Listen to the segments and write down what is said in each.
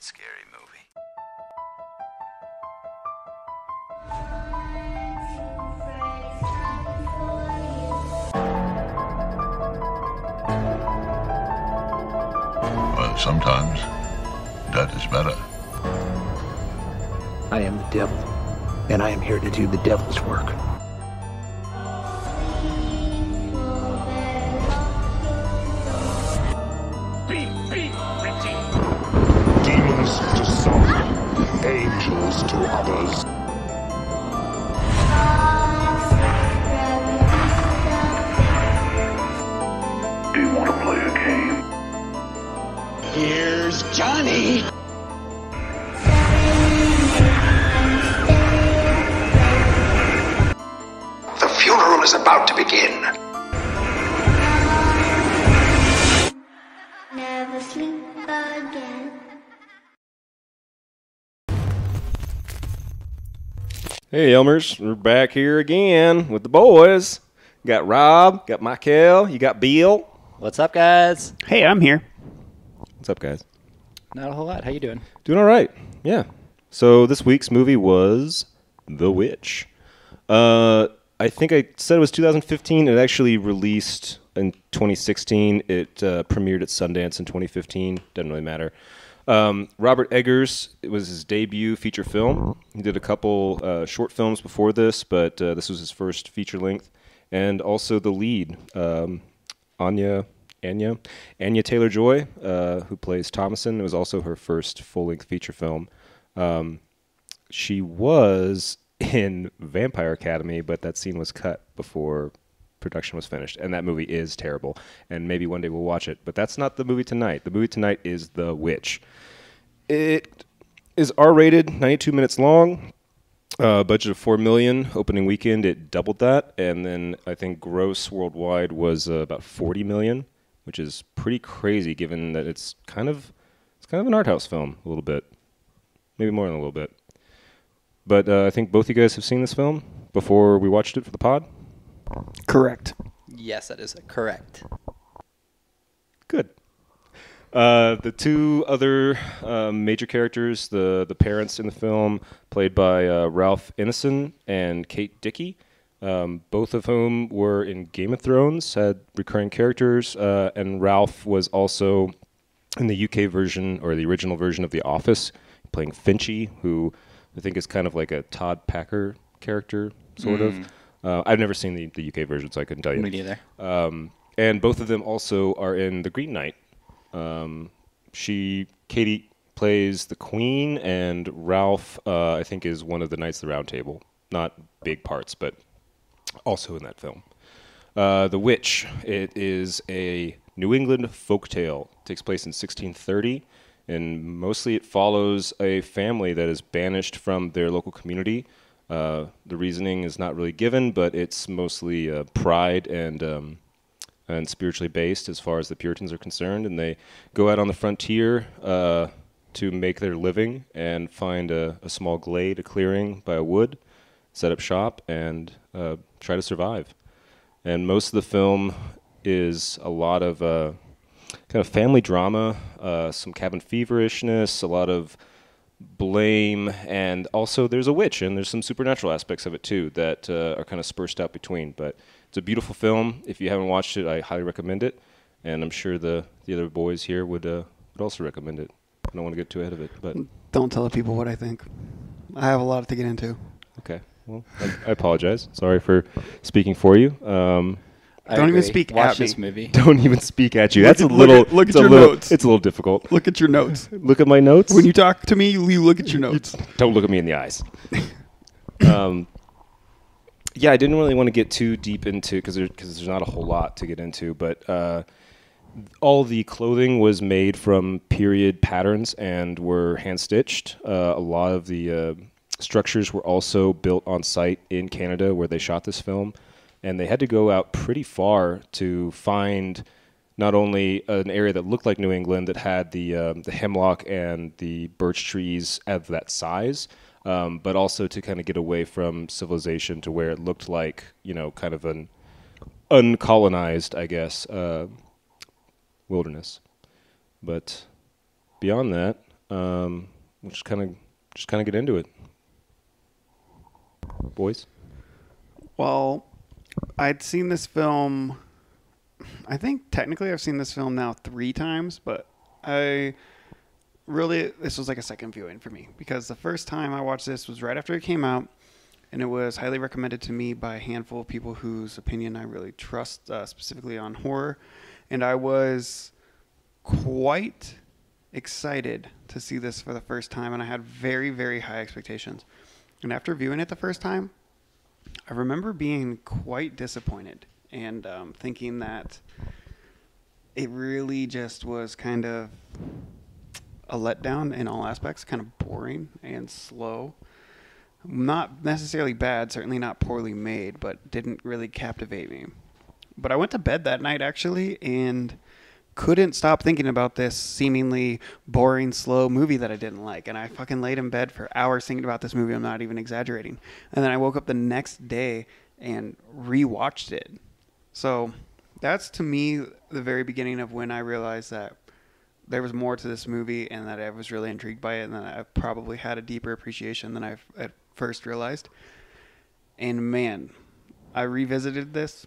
good scary movie. Well, sometimes that is better. I am the devil, and I am here to do the devil's work. Demons to some, angels to others. Do you want to play a game? Here's Johnny! The funeral is about to begin. Never sleep again. Hey Elmers, we're back here again with the boys. Got Rob, got Michael, you got Bill. What's up, guys? Hey, I'm here. What's up, guys? Not a whole lot. How you doing? Doing all right. Yeah. So this week's movie was The Witch. I think I said it was 2015. It actually released in 2016. It premiered at Sundance in 2015. Doesn't really matter. Robert Eggers, it was his debut feature film. He did a couple short films before this, but this was his first feature length. And also the lead, Anya Taylor-Joy, who plays Thomason. It was also her first full-length feature film. She was in Vampire Academy, but that scene was cut before production was finished, and that movie is terrible. And maybe one day we'll watch it, but that's not the movie tonight. The movie tonight is The Witch. It is R-rated, 92 minutes long. Budget of $4 million. Opening weekend, it doubled that, and then I think gross worldwide was about $40 million, which is pretty crazy given that it's kind of an art house film a little bit, maybe more than a little bit. But I think both you guys have seen this film before we watched it for the pod. Correct. Yes, that is correct. Good. The two other major characters, the parents in the film, played by Ralph Ineson and Kate Dickie, both of whom were in Game of Thrones, had recurring characters, and Ralph was also in the UK version, or the original version of The Office, playing Finchy, who I think is kind of like a Todd Packer character, sort of. I've never seen the UK version, so I couldn't tell you. Me neither. And both of them also are in The Green Knight. Katie plays the Queen, and Ralph, I think, is one of the Knights of the Round Table. Not big parts, but also in that film. The Witch, it is a New England folktale. It takes place in 1630, and mostly it follows a family that is banished from their local community. The reasoning is not really given, but it's mostly pride and spiritually based as far as the Puritans are concerned, and they go out on the frontier to make their living and find a small glade, a clearing by a wood, set up shop, and try to survive. And most of the film is a lot of kind of family drama, some cabin feverishness, a lot of blame, and also there's a witch, and there's some supernatural aspects of it too that are kind of spaced out between. But it's a beautiful film. If you haven't watched it, I highly recommend it, and I'm sure the other boys here would also recommend it. I don't want to get too ahead of it, but Don't tell the people what I think. I have a lot to get into. okay. Well, I apologize. Sorry for speaking for you. Don't even speak Watch at me. this movie. Don't even speak at you. Look That's at- a little. look at it's a your little- notes. It's a little difficult. Look at your notes. Look at my notes. When you talk to me, you look at your notes. Don't look at me in the eyes. Yeah, I didn't really want to get too deep into because there's not a whole lot to get into, but all the clothing was made from period patterns and were hand stitched. A lot of the structures were also built on site in Canada where they shot this film, and they had to go out pretty far to find not only an area that looked like New England that had the hemlock and the birch trees of that size, but also to kind of get away from civilization to where it looked like, kind of an uncolonized, I guess, wilderness. But beyond that, We'll just kind of get into it, boys. Well, I'd seen this film. I think technically I've seen this film now 3 times, but this was like a second viewing for me because the first time I watched this was right after it came out, and it was highly recommended to me by a handful of people whose opinion I really trust, specifically on horror, and I was quite excited to see this for the first time, and I had very, very high expectations. And after viewing it the first time, I remember being quite disappointed and thinking that it really just was kind of a letdown in all aspects, kind of boring and slow. Not necessarily bad, certainly not poorly made, but didn't really captivate me. But I went to bed that night, actually, and couldn't stop thinking about this seemingly boring, slow movie that I didn't like. And I fucking laid in bed for hours thinking about this movie. I'm not even exaggerating. And then I woke up the next day and rewatched it. So that's, to me, the very beginning of when I realized that there was more to this movie and that I was really intrigued by it, and that I probably had a deeper appreciation than I at first realized. And man, I revisited this.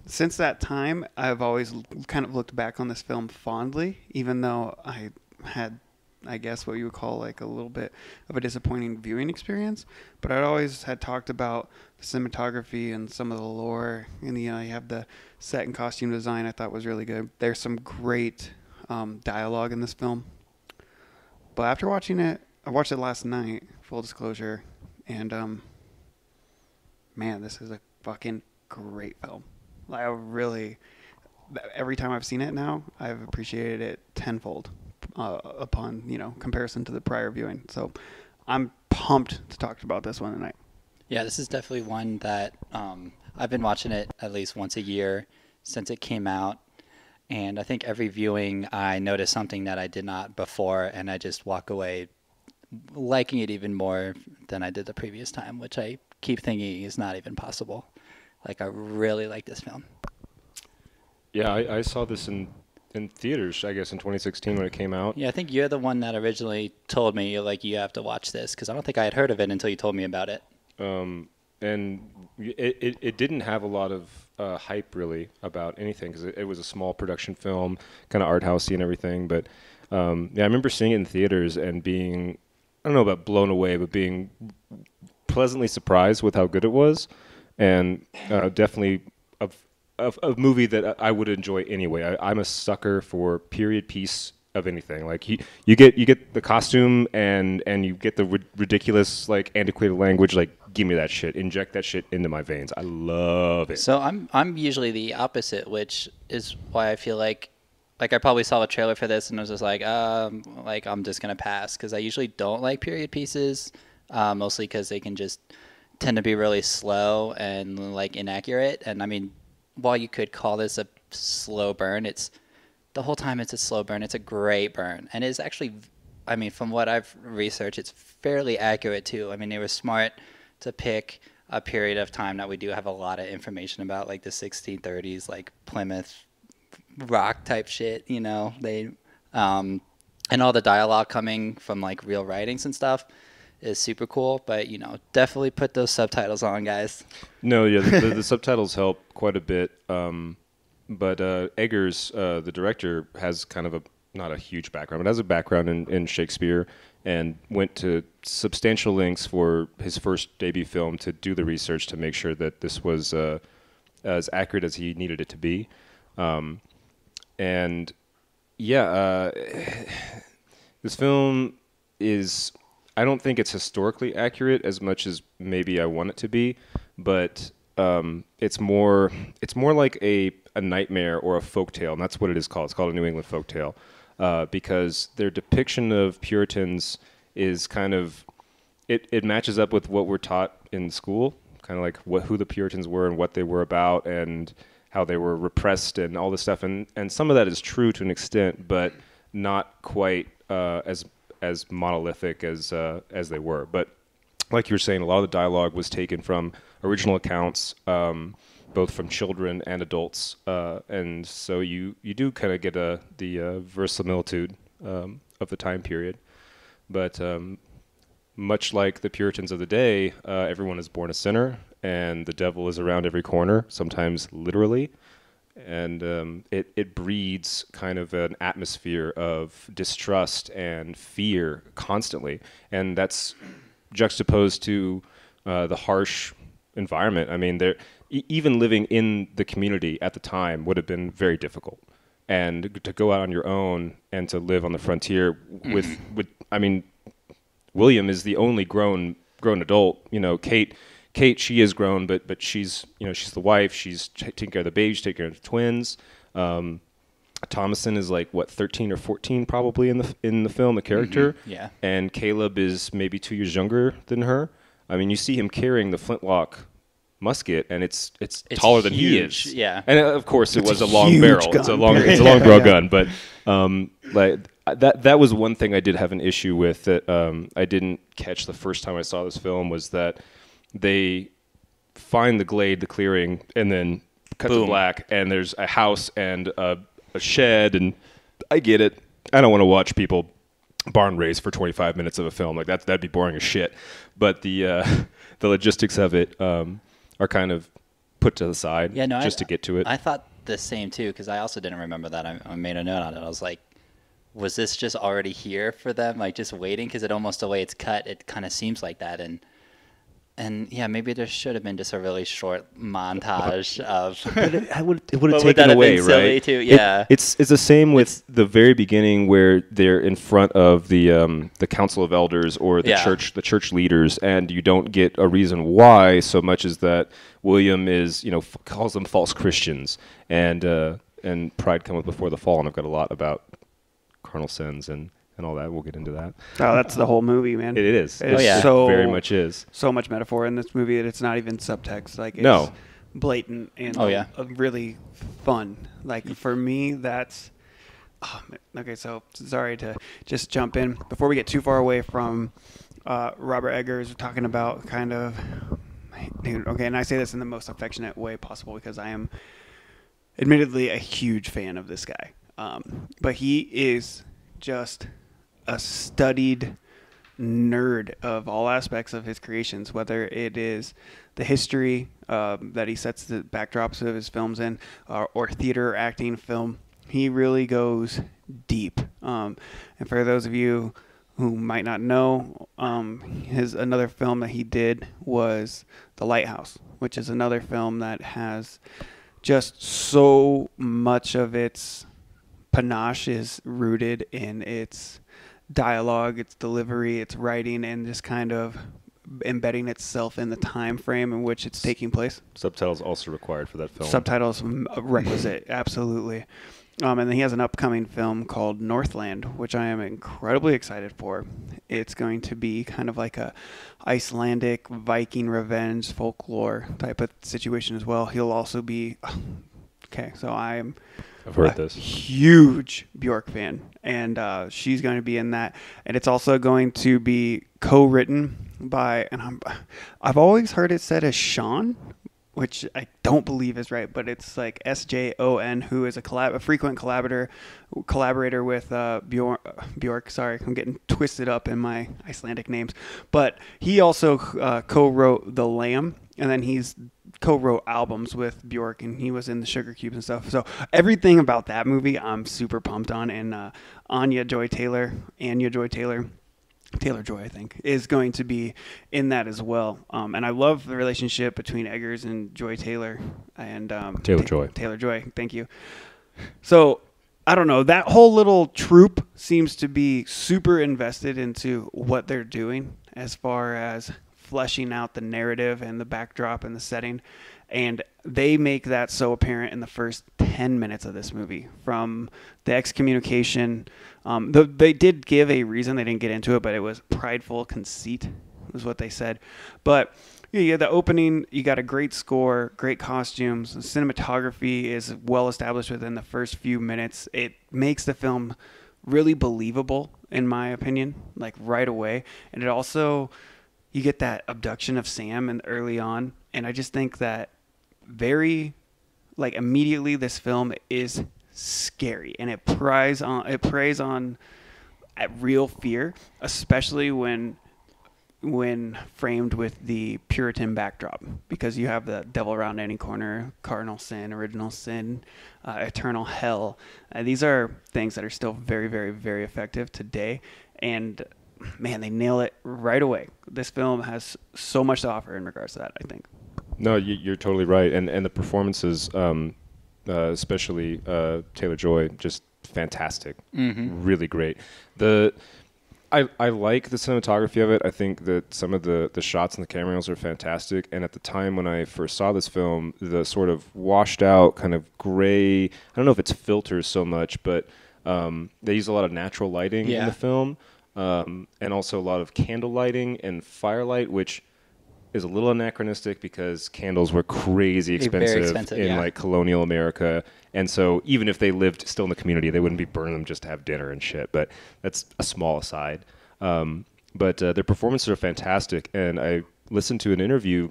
Since that time, I've always kind of looked back on this film fondly, even though I had, I guess, what you would call like a little bit of a disappointing viewing experience. But I'd always had talked about the cinematography and some of the lore, and you have the set and costume design I thought was really good. There's some great dialogue in this film. But after watching it, I watched it last night, full disclosure, and man, this is a fucking great film. I really, every time I've seen it now, I've appreciated it tenfold upon, comparison to the prior viewing. So I'm pumped to talk about this one tonight. Yeah, this is definitely one that I've been watching it at least once a year since it came out. And I think every viewing I notice something that I did not before, and I just walk away liking it even more than I did the previous time, which I keep thinking is not even possible. Like, I really like this film. Yeah, I saw this in theaters, I guess, in 2016 when it came out. Yeah, I think you're the one that originally told me, like, you have to watch this, because I don't think I had heard of it until you told me about it. And it didn't have a lot of hype, really, about anything, because it was a small production film, kind of art housey and everything. But, yeah, I remember seeing it in theaters and being, I don't know about blown away, but being pleasantly surprised with how good it was. And definitely a movie that I would enjoy anyway. I'm a sucker for period piece of anything. Like you get the costume and you get the ridiculous, like, antiquated language. Like, give me that shit. Inject that shit into my veins. I love it. So I'm usually the opposite, which is why I feel like I probably saw a trailer for this and I was just like I'm just gonna pass, because I usually don't like period pieces, mostly because they can just tend to be really slow and like inaccurate. And I mean, while you could call this a slow burn, it's the whole time it's a slow burn. It's a great burn, and it's actually, I mean, from what I've researched, it's fairly accurate too. I mean, they were smart to pick a period of time that we do have a lot of information about, like the 1630s, like Plymouth Rock type shit. They and all the dialogue coming from like real writings and stuff is super cool, but definitely put those subtitles on, guys. No, yeah, the subtitles help quite a bit. But Eggers, the director, has kind of not a huge background, but has a background in Shakespeare, and went to substantial lengths for his first debut film to do the research to make sure that this was as accurate as he needed it to be. And yeah, this film is, I don't think it's historically accurate as much as maybe I want it to be, but it's more like a nightmare or a folktale, and that's what it is called. It's called a New England folktale, because their depiction of Puritans is kind of, it matches up with what we're taught in school, kind of like who the Puritans were and what they were about and how they were repressed and all this stuff, and some of that is true to an extent, but not quite as monolithic as they were. But like you were saying, a lot of the dialogue was taken from original accounts, both from children and adults, and so you do kind of get the verisimilitude of the time period. But much like the Puritans of the day, everyone is born a sinner, and the devil is around every corner, sometimes literally. And it breeds kind of an atmosphere of distrust and fear constantly. And that's juxtaposed to the harsh environment. I mean, even living in the community at the time would have been very difficult. And to go out on your own and to live on the frontier with I mean, William is the only grown adult. You know, Kate, she is grown, but she's she's the wife. She's taking care of the baby. She's taking care of the twins. Thomason is like 13 or 14 probably in the film, the character. Mm-hmm. Yeah. And Caleb is maybe 2 years younger than her. I mean, you see him carrying the flintlock musket, and it's taller than he huge, is. yeah. And of course, it was a long huge barrel. gun. It's a long barrel gun. But like that was one thing I did have an issue with that I didn't catch the first time I saw this film, was that they find the glade, the clearing, and then cut to black, and there's a house and a shed, and I get it. I don't want to watch people barn race for 25 minutes of a film. Like that'd be boring as shit. But the logistics of it are kind of put to the side just to get to it. I thought the same too, because I also didn't remember that. I made a note on it. I was like, was this just already here for them, like just waiting? Because it almost, the way it's cut, it kind of seems like that. And yeah, maybe there should have been just a really short montage of. But it would have Would that taken have away, been silly right? too? Yeah. It's the same with the very beginning, where they're in front of the council of elders or the church leaders, and you don't get a reason why so much as that William is calls them false Christians, and pride cometh before the fall. And I've got a lot about carnal sins and all that. We'll get into that. Oh, that's the whole movie, man. It is. It is yeah. so very much is. So much metaphor in this movie that it's not even subtext. Like, it's No. blatant and really fun. Like, for me, that's... Oh, okay, so sorry to just jump in. Before we get too far away from Robert Eggers, talking about kind of... Dude, okay, and I say this in the most affectionate way possible because I am admittedly a huge fan of this guy. But he is just a studied nerd of all aspects of his creations, whether it is the history that he sets the backdrops of his films in, or theater, acting, film. He really goes deep. And for those of you who might not know, another film that he did was The Lighthouse, which is another film that has just so much of its panache is rooted in its dialogue, its delivery, its writing, and just kind of embedding itself in the time frame in which it's taking place. Subtitles also required for that film. Subtitles requisite, absolutely. And then he has an upcoming film called Northland, which I am incredibly excited for. It's going to be kind of like a Icelandic Viking revenge folklore type of situation as well. He'll also be... Okay, so I've heard this. Huge Bjork fan, and she's going to be in that. And it's also going to be co-written by, and I've always heard it said as Sean, which I don't believe is right, but it's like SJON, who is a frequent collaborator with Bjork. Sorry, I'm getting twisted up in my Icelandic names. But he also co-wrote The Lamb, and then he's co-wrote albums with Bjork, and he was in the Sugar Cubes and stuff. So everything about that movie I'm super pumped on. And Anya Joy-Taylor, Taylor-Joy, I think, is going to be in that as well. And I love the relationship between Eggers and Joy-Taylor. And Taylor-Joy, thank you. So, I don't know. That whole little troupe seems to be super invested into what they're doing as far as fleshing out the narrative and the backdrop and the setting. And they make that so apparent in the first 10 minutes of this movie. From the excommunication, they did give a reason. They didn't get into it, but it was prideful conceit, was what they said. But yeah, the opening, you got a great score, great costumes. The cinematography is well established within the first few minutes. It makes the film really believable, in my opinion, like right away. And it also, you get that abduction of Sam and early on. And I just think that immediately this film is scary, and it preys on real fear, especially when framed with the Puritan backdrop, because you have the devil around any corner, cardinal sin, original sin, eternal hell. These are things that are still very, very, very effective today. And man, they nail it right away. This film has so much to offer in regards to that, I think. No, you're totally right. And the performances, especially Taylor-Joy, just fantastic. Really great. I like the cinematography of it. I think that some of the shots and the camera angles are fantastic. And at the time when I first saw this film, the sort of washed out kind of gray, I don't know if it's filters so much, but they use a lot of natural lighting in the film, and also a lot of candle lighting and firelight, which is a little anachronistic because candles were crazy expensive in like colonial America. And so even if they lived still in the community, they wouldn't be burning them just to have dinner and shit. But that's a small aside. But their performances are fantastic. And I listened to an interview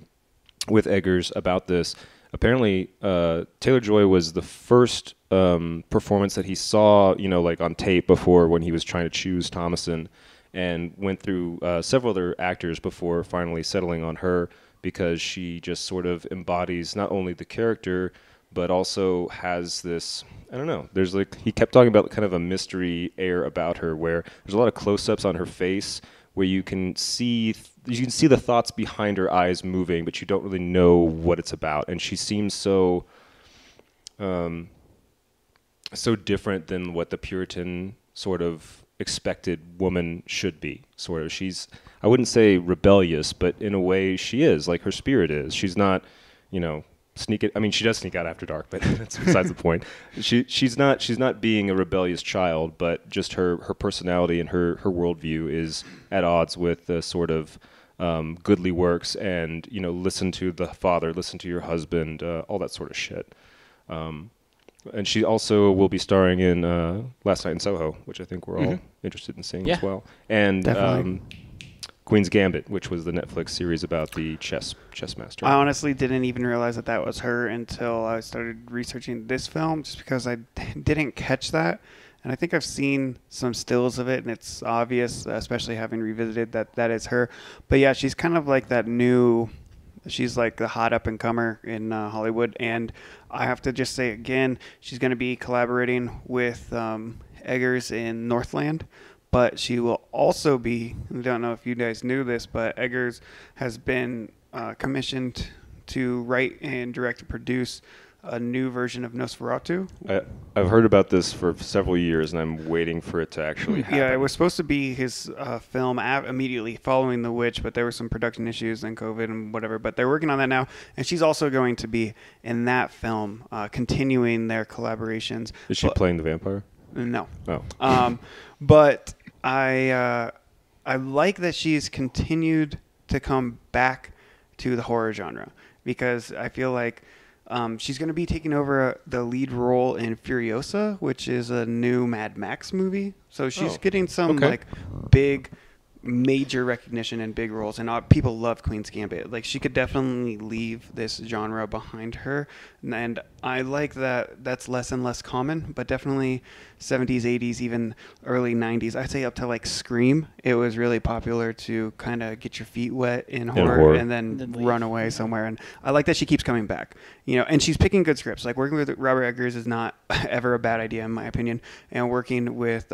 with Eggers about this. Apparently, Taylor-Joy was the first performance that he saw, like on tape before when he was trying to choose Thomason, and went through several other actors before finally settling on her, because she just sort of embodies not only the character, but also has this, I don't know, there's like, he kept talking about kind of a mystery air about her, where there's a lot of close-ups on her face where you can see the thoughts behind her eyes moving, but you don't really know what it's about. And she seems so different than what the Puritan sort of expected woman should be. Sort of, I wouldn't say rebellious, but in a way she is, like her spirit is. She's not, sneak. I mean, she does sneak out after dark, but that's besides the point. She's not being a rebellious child, but just her personality and her worldview is at odds with the sort of goodly works, and listen to the father, listen to your husband, all that sort of shit. And she also will be starring in Last Night in Soho, which I think we're all interested in seeing as well. And Queen's Gambit, which was the Netflix series about the chess master. I honestly didn't even realize that was her until I started researching this film, just because I didn't catch that. And I think I've seen some stills of it, and it's obvious, especially having revisited that is her. But yeah, she's kind of like that new... She's like the hot up-and-comer in Hollywood. And I have to just say again, she's going to be collaborating with Eggers in Northland. But she will also be, I don't know if you guys knew this, but Eggers has been commissioned to write and direct and produce a new version of Nosferatu. I've heard about this for several years, and I'm waiting for it to actually happen. Yeah, it was supposed to be his film immediately following The Witch, but there were some production issues and COVID and whatever. But they're working on that now, and she's also going to be in that film, continuing their collaborations. Is she playing the vampire? No. Oh. But I like that she's continued to come back to the horror genre, because I feel like she's going to be taking over the lead role in Furiosa, which is a new Mad Max movie. So she's getting some like big, major recognition and big roles, and people love Queen's Gambit. Like, she could definitely leave this genre behind her, and I like that that's less and less common, but definitely 70s, 80s, even early 90s. I'd say up to like Scream, it was really popular to kind of get your feet wet in horror and then run away somewhere. And I like that she keeps coming back, and she's picking good scripts. Like, working with Robert Eggers is not ever a bad idea in my opinion. And working with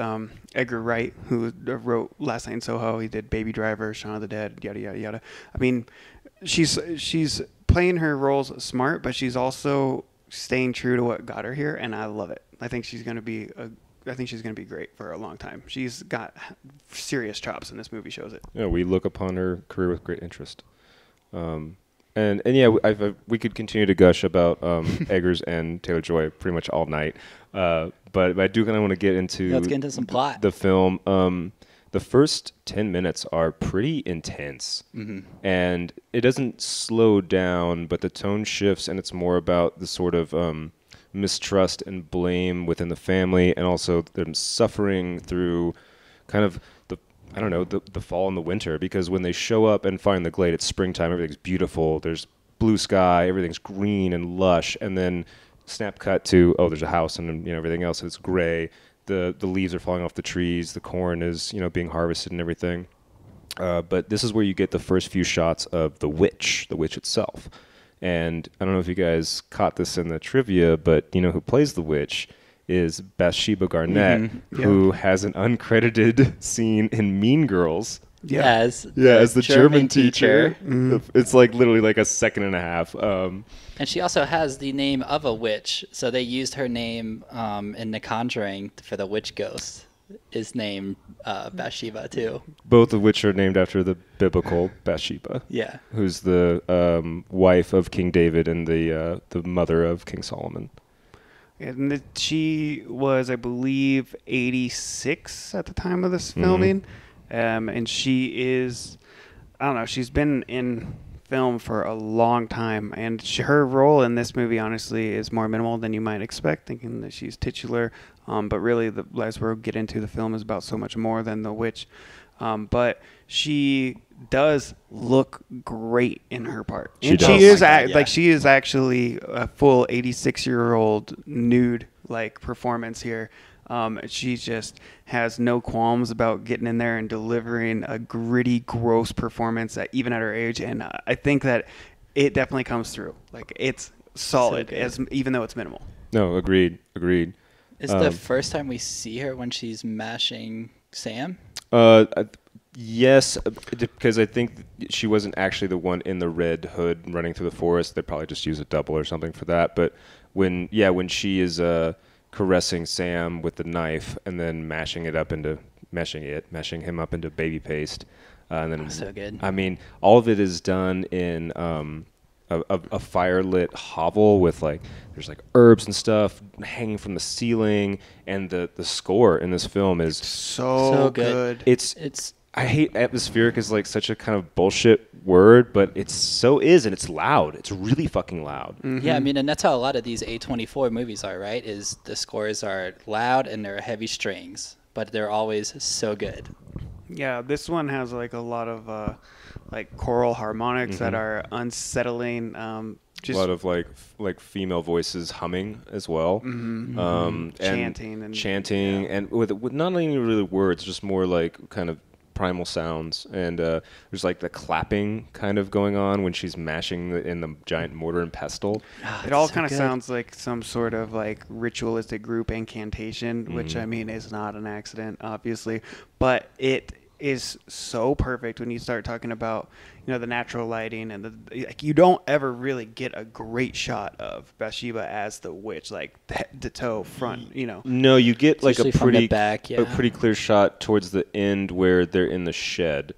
Edgar Wright, who wrote Last Night in Soho, he did Baby Driver, Shaun of the Dead, yada yada yada. I mean, she's playing her roles smart, but she's also staying true to what got her here, and I love it. I think she's going to be great for a long time. She's got serious chops, and this movie shows it. Yeah, we look upon her career with great interest. And yeah, we could continue to gush about Eggers and Taylor-Joy pretty much all night. But I do kind of want to get into... Let's get into some plot. The film. The first 10 minutes are pretty intense. And it doesn't slow down, but the tone shifts, and it's more about the sort of mistrust and blame within the family, and also them suffering through kind of the fall and the winter, because when they show up and find the glade, it's springtime, everything's beautiful, there's blue sky, everything's green and lush, and then snap cut to, there's a house and everything else is gray. the leaves are falling off the trees, the corn is being harvested and everything. But this is where you get the first few shots of the witch itself. And I don't know if you guys caught this in the trivia, but who plays the witch is Bathsheba Garnett, who has an uncredited scene in Mean Girls. As the German teacher. Mm-hmm. It's like literally like a second and a half. And she also has the name of a witch, so they used her name in The Conjuring for the witch ghost. Is named Bathsheba too. Both of which are named after the biblical Bathsheba. Yeah. Who's the wife of King David and the mother of King Solomon. And she was, I believe, 86 at the time of this filming. And she is, I don't know, she's been in film for a long time. And her role in this movie, honestly, is more minimal than you might expect, thinking that she's titular. But really, as we'll get into, the film is about so much more than the witch. But she does look great in her part. She does. She is Oh my God, yeah. she is actually a full 86-year-old nude performance here. She just has no qualms about getting in there and delivering a gritty, gross performance even at her age. And I think that it definitely comes through. Like, it's solid, even though it's minimal. No, agreed. Is the first time we see her when she's mashing Sam? Yes, because I think she wasn't actually the one in the red hood running through the forest. They probably just use a double or something for that. But when she is caressing Sam with the knife and then mashing him up into baby paste, and then so good. I mean, all of it is done in a fire-lit hovel with there's herbs and stuff hanging from the ceiling, and the score in this film is So good. It's I hate atmospheric is such a kind of bullshit word, but and it's loud. It's really fucking loud. Mm-hmm. Yeah, I mean, and that's how a lot of these A24 movies are, right? Is the scores are loud and they're heavy strings, but they're always so good. Yeah, this one has a lot of choral harmonics that are unsettling. Just a lot of female voices humming as well, and chanting and with not only really words, just more kind of primal sounds. And there's the clapping kind of going on when she's mashing in the giant mortar and pestle. it all kind of sounds like some sort of ritualistic group incantation, which I mean is not an accident, obviously, but it is so perfect when you start talking about the natural lighting and you don't ever really get a great shot of Bathsheba as the witch, head to toe front. No, you get a usually from the back, a pretty clear shot towards the end where they're in the shed,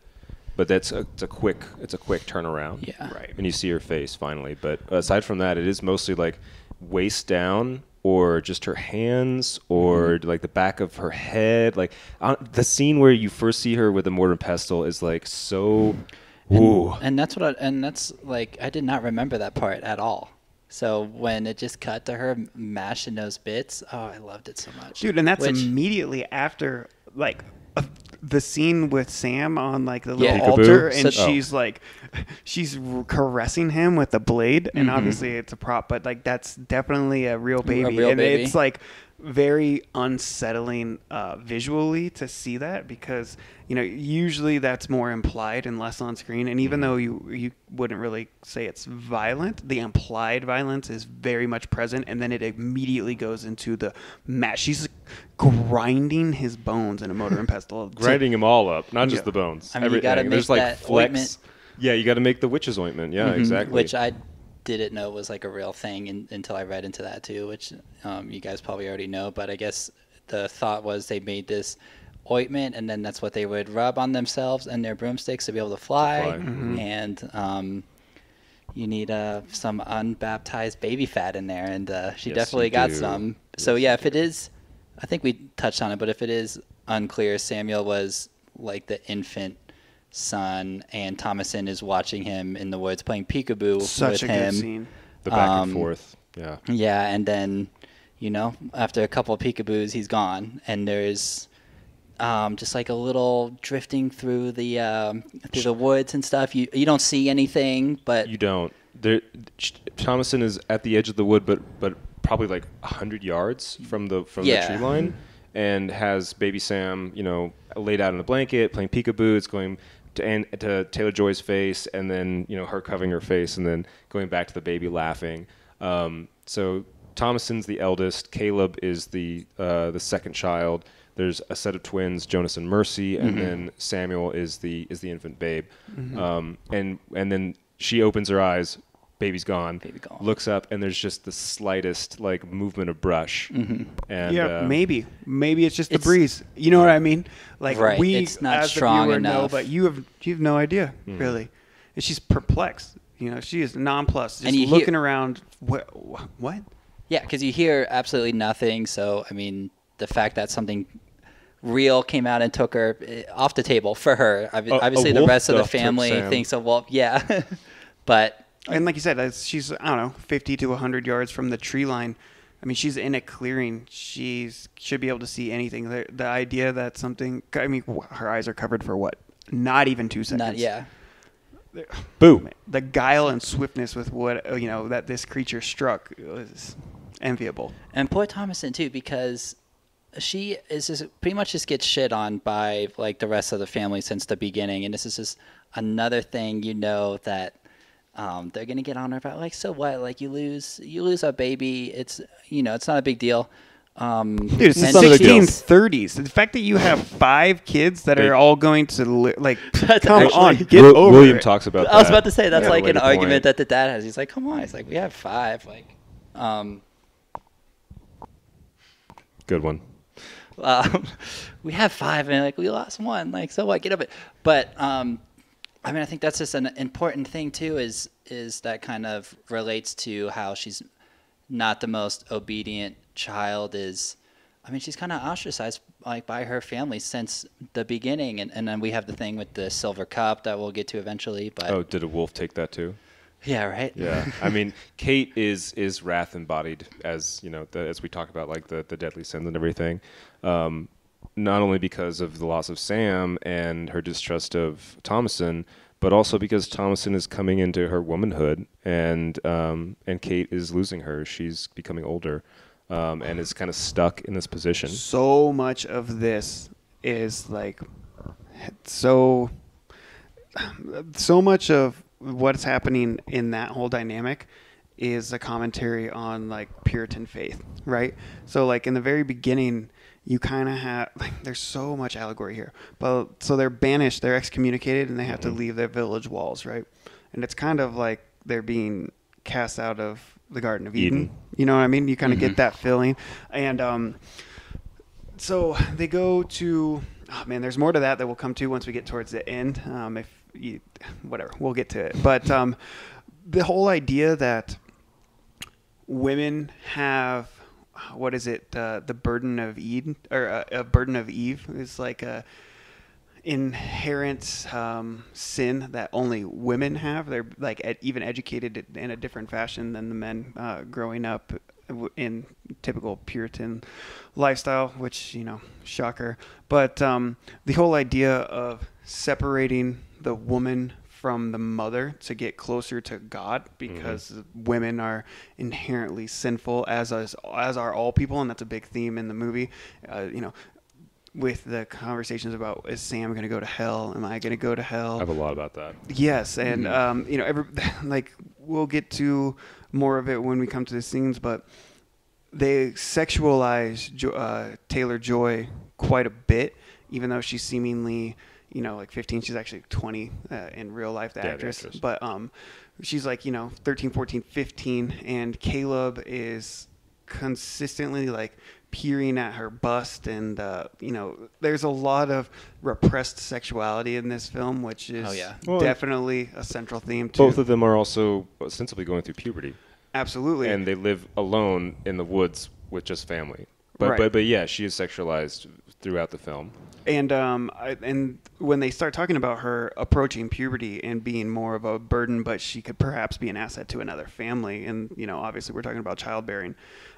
but it's a quick turnaround. Yeah, right. And you see her face finally. But aside from that, it is mostly waist down, or just her hands, or the back of her head. The scene where you first see her with the mortar and pestle is so. Ooh. And that's I did not remember that part at all. So when it just cut to her mashing those bits, I loved it so much, dude. And that's immediately after the scene with Sam on the little altar, and she's caressing him with the blade, and obviously it's a prop, but that's definitely a real baby, it's very unsettling visually to see that, because usually that's more implied and less on screen, and even though you wouldn't really say it's violent, the implied violence is very much present, and then it immediately goes into the mash. She's grinding his bones in a mortar and pestle, grinding him all up, not just the bones. I mean, you gotta make that ointment. Yeah, you got to make the witch's ointment. Yeah, exactly. Which I didn't know was a real thing until I read into that too, which you guys probably already know. But I guess the thought was they made this ointment, and then that's what they would rub on themselves and their broomsticks to be able to fly. And you need some unbaptized baby fat in there, and she definitely got some. So yeah, if it is, I think we touched on it, but if it is unclear, Samuel was the infant son, and Thomason is watching him in the woods playing peekaboo Such with a him. good scene. The back and forth. Yeah, and then after a couple of peekaboos, he's gone, and there's just a little drifting through the woods and stuff. You don't see anything, but you don't. Thomason is at the edge of the wood, but probably 100 yards from the tree line. and has baby Sam, laid out in a blanket, playing peekaboo. It's going to Taylor Joy's face, and then her covering her face, and then going back to the baby laughing. So Thomason's the eldest. Caleb is the second child. There's a set of twins, Jonas and Mercy, and then Samuel is the infant babe. And then she opens her eyes. Baby's gone. Baby gone. Looks up, and there's just the slightest movement of brush. And maybe it's just the breeze. You know what I mean? Like right. we, it's not as strong the viewer, enough. know, but you have no idea really. And she's perplexed. She is nonplussed, just looking around. What? Yeah, because you hear absolutely nothing. So I mean, the fact that something real came out and took her off the table for her. Obviously, the rest of the family thinks, yeah, but. And like you said, she's, 50 to 100 yards from the tree line. I mean, she's in a clearing. She should be able to see anything. The idea that something, her eyes are covered for what? Not even 2 seconds. Boo. The guile and swiftness with what, that this creature struck was enviable. And poor Thomason, too, because she is pretty much just gets shit on by, the rest of the family since the beginning. And this is just another thing, that... they're gonna get on her about so what? You lose a baby. It's it's not a big deal. Dude, it's the 1630s. The fact that you have 5 kids that are all going to come on, get over William it. talks about that. I was about to say that's an argument point. that the dad has. He's like, come on. He's like, we have 5. Good one. We have 5, and we lost 1. So what? Get up it. But I think that's just an important thing too. Is that kind of relates to how she's not the most obedient child. She's kind of ostracized by her family since the beginning, and then we have the thing with the silver cup that we'll get to eventually. But did a wolf take that too? Yeah, right. Yeah, Kate is wrath embodied, as as we talk about the deadly sins and everything. Not only because of the loss of Sam and her distrust of Thomason, but also because Thomason is coming into her womanhood, and Kate is losing her. She's becoming older, and is kind of stuck in this position. So much of this is so much of what's happening in that whole dynamic is a commentary on Puritan faith, right? So in the very beginning, you kind of have there's so much allegory here, but so they're banished, they're excommunicated, and they have to leave their village walls, right? And it's kind of like they're being cast out of the Garden of Eden. You know what I mean? You kind of get that feeling, and so they go to. Oh man, there's more to that we'll come to once we get towards the end. Whatever, we'll get to it. But the whole idea that women have. What is it? The burden of Eden, or a burden of Eve, is a inherent sin that only women have. They're even educated in a different fashion than the men growing up in typical Puritan lifestyle, which shocker. But the whole idea of separating the woman from the mother to get closer to God, because women are inherently sinful, as are all people, and that's a big theme in the movie. With the conversations about, is Sam going to go to hell? Am I going to go to hell? I have a lot about that. Yes, and we'll get to more of it when we come to the scenes, but they sexualize Taylor Joy quite a bit, even though she's seemingly 15. She's actually 20 in real life, the actress. But she's 13, 14, 15, and Caleb is consistently peering at her bust, and there's a lot of repressed sexuality in this film, which is definitely a central theme too. Both of them are also ostensibly going through puberty. Absolutely. And they live alone in the woods with just family. But yeah, she is sexualized throughout the film. And and when they start talking about her approaching puberty and being more of a burden, but she could perhaps be an asset to another family, and obviously we're talking about childbearing,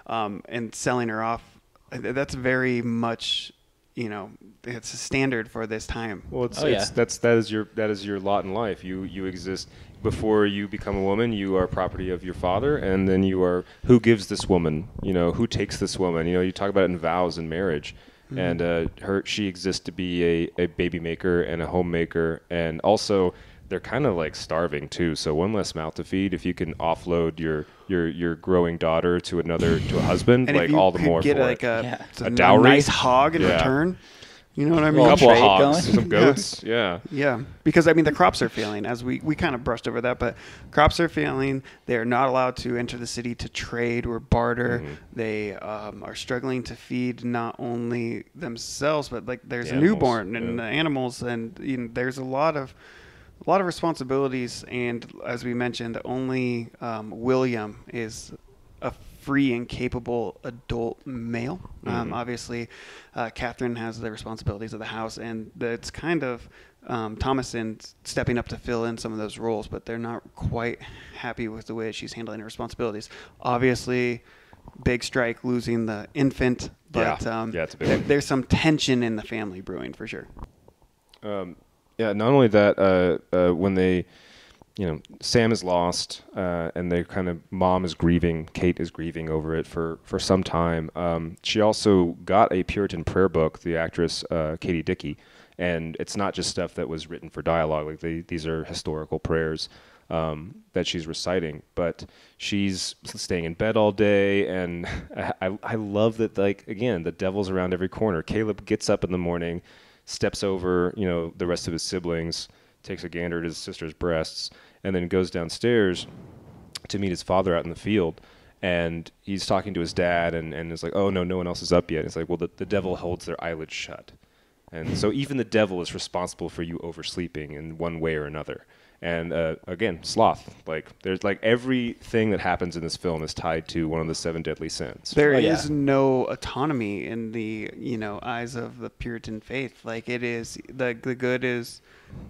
and selling her off, that's very much it's a standard for this time. Well, that is your lot in life. You exist before you become a woman. You are property of your father, and then you are who gives this woman. Who takes this woman. You talk about it in vows and marriage. and she exists to be a baby maker and a homemaker, and also they're kind of like starving too. So one less mouth to feed. If you can offload your growing daughter to a husband, And like if you all the could more get for like it. a dowry? nice hog in Yeah. return. You know what I mean? A Little couple of trade hogs, going. some goats. Yeah. Yeah, because I mean the crops are failing, as we kind of brushed over that, but crops are failing. They are not allowed to enter the city to trade or barter. They are struggling to feed not only themselves, but like there's The a animals, newborn and yeah. the animals, and there's a lot of responsibilities. And as we mentioned, only William is a free and capable adult male. Obviously, Catherine has the responsibilities of the house, and it's kind of Thomason stepping up to fill in some of those roles, but they're not quite happy with the way she's handling her responsibilities. Obviously, big strike, losing the infant, but it's a big one. there's some tension in the family brewing for sure. Yeah, not only that, when they, Sam is lost, and they mom is grieving, Kate is grieving over it for some time. She also got a Puritan prayer book, the actress Katie Dickey, and it's not just stuff that was written for dialogue. Like these are historical prayers that she's reciting, but she's staying in bed all day, and I love that. Like again, the devil's around every corner. Caleb gets up in the morning, steps over, the rest of his siblings, takes a gander at his sister's breasts, and then goes downstairs to meet his father out in the field. And he's talking to his dad, and is like, oh, no one else is up yet. It's like, well, the devil holds their eyelids shut. And so even the devil is responsible for you oversleeping in one way or another. And again, sloth. Like there's like everything that happens in this film is tied to one of the 7 deadly sins. There is no autonomy in the eyes of the Puritan faith. Like it is the good is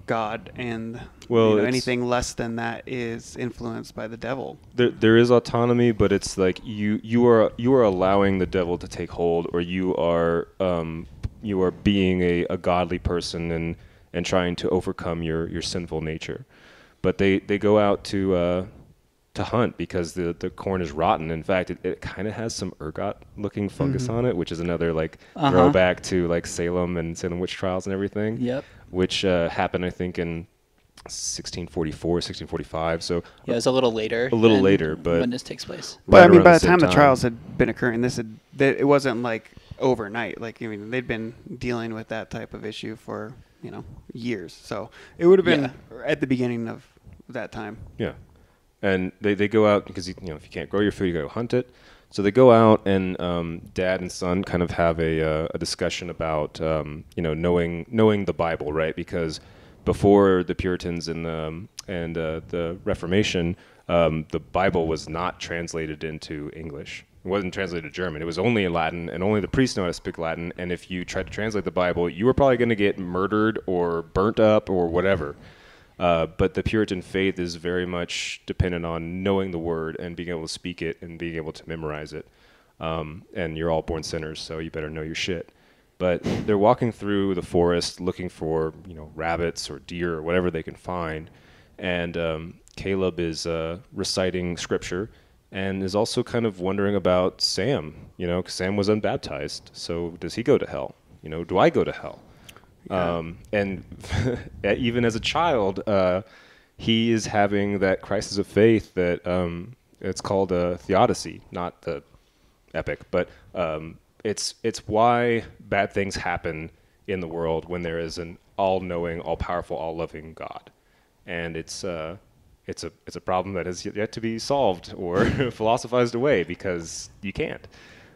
God, and anything less than that is influenced by the devil. There is autonomy, but it's like you are allowing the devil to take hold, or you are being a godly person and trying to overcome your sinful nature. But they go out to hunt because the corn is rotten. In fact, it kind of has some ergot looking fungus on it, which is another throwback to like Salem and Salem witch trials and everything. Yep. Which happened, I think, in 1644, 1645. So yeah, it was a little later. But when this takes place. But I mean, around by the same time the trials had been occurring, it wasn't like overnight. Like they'd been dealing with that type of issue for years. So it would have been at the beginning of that time. Yeah. And they go out because if you can't grow your food, you go hunt it. So they go out, and dad and son kind of have a discussion about knowing the Bible, right? Because before the Puritans and the Reformation, the Bible was not translated into English. It wasn't translated to German. It was only in Latin, and only the priests know how to speak Latin. And if you tried to translate the Bible, you were probably going to get murdered or burnt up or whatever. But the Puritan faith is very much dependent on knowing the word and being able to speak it and being able to memorize it. And you're all born sinners, so you better know your shit. But they're walking through the forest looking for, rabbits or deer or whatever they can find. And Caleb is reciting scripture and is also kind of wondering about Sam, because Sam was unbaptized. So does he go to hell? Do I go to hell? Yeah. And even as a child, he is having that crisis of faith that it's called a theodicy, not the epic, but it's why bad things happen in the world when there is an all-knowing, all-powerful, all-loving God, and it's a problem that has yet to be solved or philosophized away because you can't.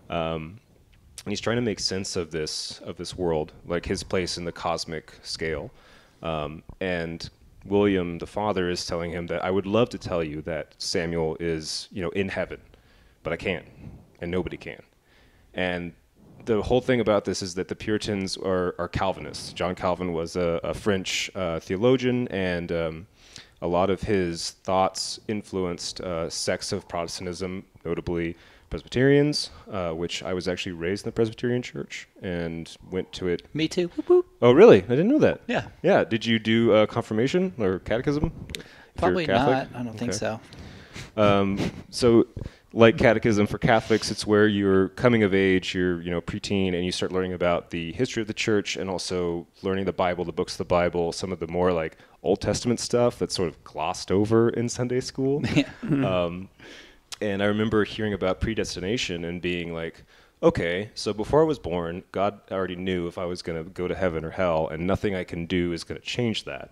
And he's trying to make sense of this world, like his place in the cosmic scale. And William, the father, is telling him that I would love to tell you that Samuel is, in heaven, but I can't, and nobody can. And the whole thing about this is that the Puritans are Calvinists. John Calvin was a French theologian, and a lot of his thoughts influenced sects of Protestantism, notably Presbyterians, which I was actually raised in the Presbyterian church and went to it. Me too. Whoop, whoop. Oh, really? I didn't know that. Yeah. Yeah. Did you do confirmation or catechism? Probably not. I don't think so. So like Catechism for Catholics, it's where you're coming of age, you're preteen, and you start learning about the history of the church and also learning the Bible, the books of the Bible, some of the more like Old Testament stuff that's sort of glossed over in Sunday school. And I remember hearing about predestination and being like, okay, so before I was born, God already knew if I was going to go to heaven or hell, and nothing I can do is going to change that.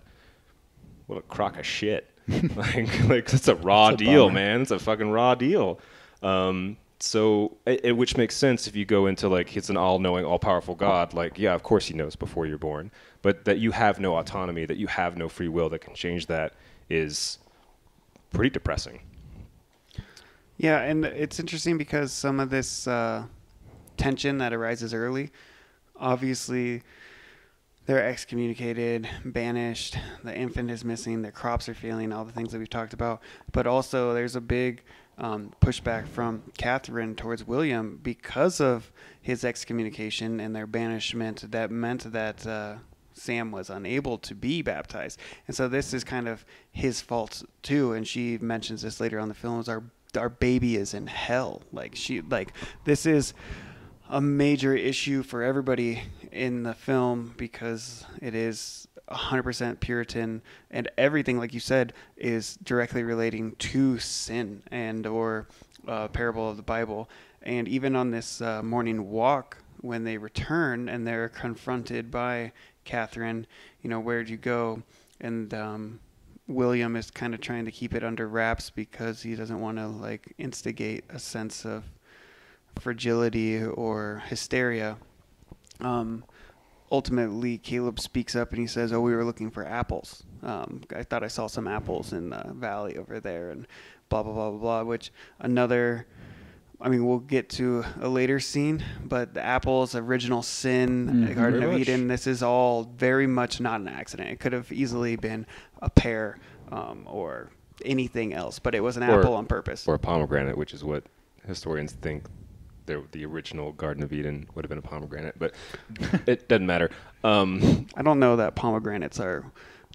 What a crock of shit. like it's a raw deal, bummer. man. It's a fucking raw deal. So, which makes sense if you go into like, it's an all-knowing, all-powerful God. Like, yeah, of course he knows before you're born. But that you have no autonomy, that you have no free will that can change that is pretty depressing. Yeah, and it's interesting because some of this tension that arises early, obviously they're excommunicated, banished, the infant is missing, their crops are failing, all the things that we've talked about. But also there's a big pushback from Catherine towards William because of his excommunication and their banishment. That meant that Sam was unable to be baptized. And so this is kind of his fault too. And she mentions this later on in the film, is our baby is in hell. This is a major issue for everybody in the film because it is 100% Puritan, and everything, like you said, is directly relating to sin and or parable of the Bible. And even on this morning walk, when they return and they're confronted by Catherine, where'd you go? And William is kind of trying to keep it under wraps because he doesn't want to instigate a sense of fragility or hysteria. Ultimately, Caleb speaks up and he says, we were looking for apples. I thought I saw some apples in the valley over there, and blah, blah, blah, blah, blah, which we'll get to a later scene, but the apples, original sin, the Garden of Eden, this is all very much not an accident. It could have easily been a pear or anything else, but it was an apple on purpose. Or a pomegranate, which is what historians think the original Garden of Eden would have been a pomegranate, but it doesn't matter. I don't know that pomegranates are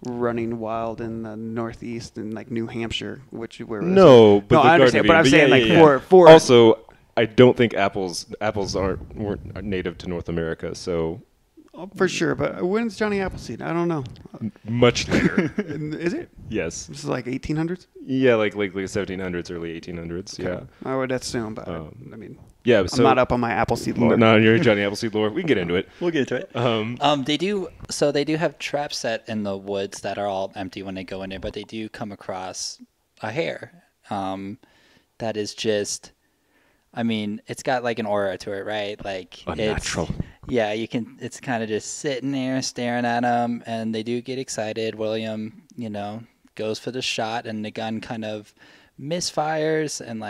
running wild in the Northeast in New Hampshire, I understand, but I'm saying for also, I don't think apples weren't native to North America, so for sure. But when's Johnny Appleseed? I don't know. Much later. Is it? Yes. This is 1800s. Yeah, like 1700s, early 1800s. Okay. Yeah, I would assume, but yeah. So, I'm not up on my Appleseed lore. No, you're Johnny Appleseed lore. We can get into it. We'll get into it. They do have traps set in the woods that are all empty when they go in there, but they do come across a hare. That is just, it's got an aura to it, right? Unnatural. Yeah, it's kind of just sitting there staring at them, and they do get excited. William, goes for the shot, and the gun kind of misfires and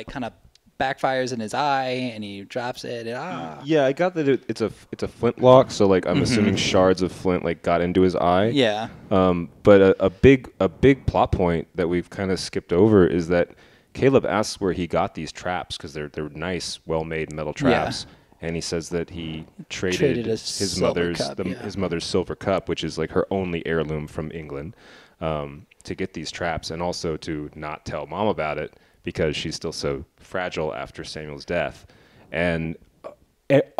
kind of backfires in his eye, and he drops it. And, Yeah, I got that it's a flintlock, so I'm assuming shards of flint got into his eye. Yeah. But a big plot point that we've kind of skipped over is that Caleb asks where he got these traps because they're nice, well-made metal traps. Yeah. And he says that he traded his mother's silver cup, which is her only heirloom from England, to get these traps, and also to not tell mom about it because she's still so fragile after Samuel's death. And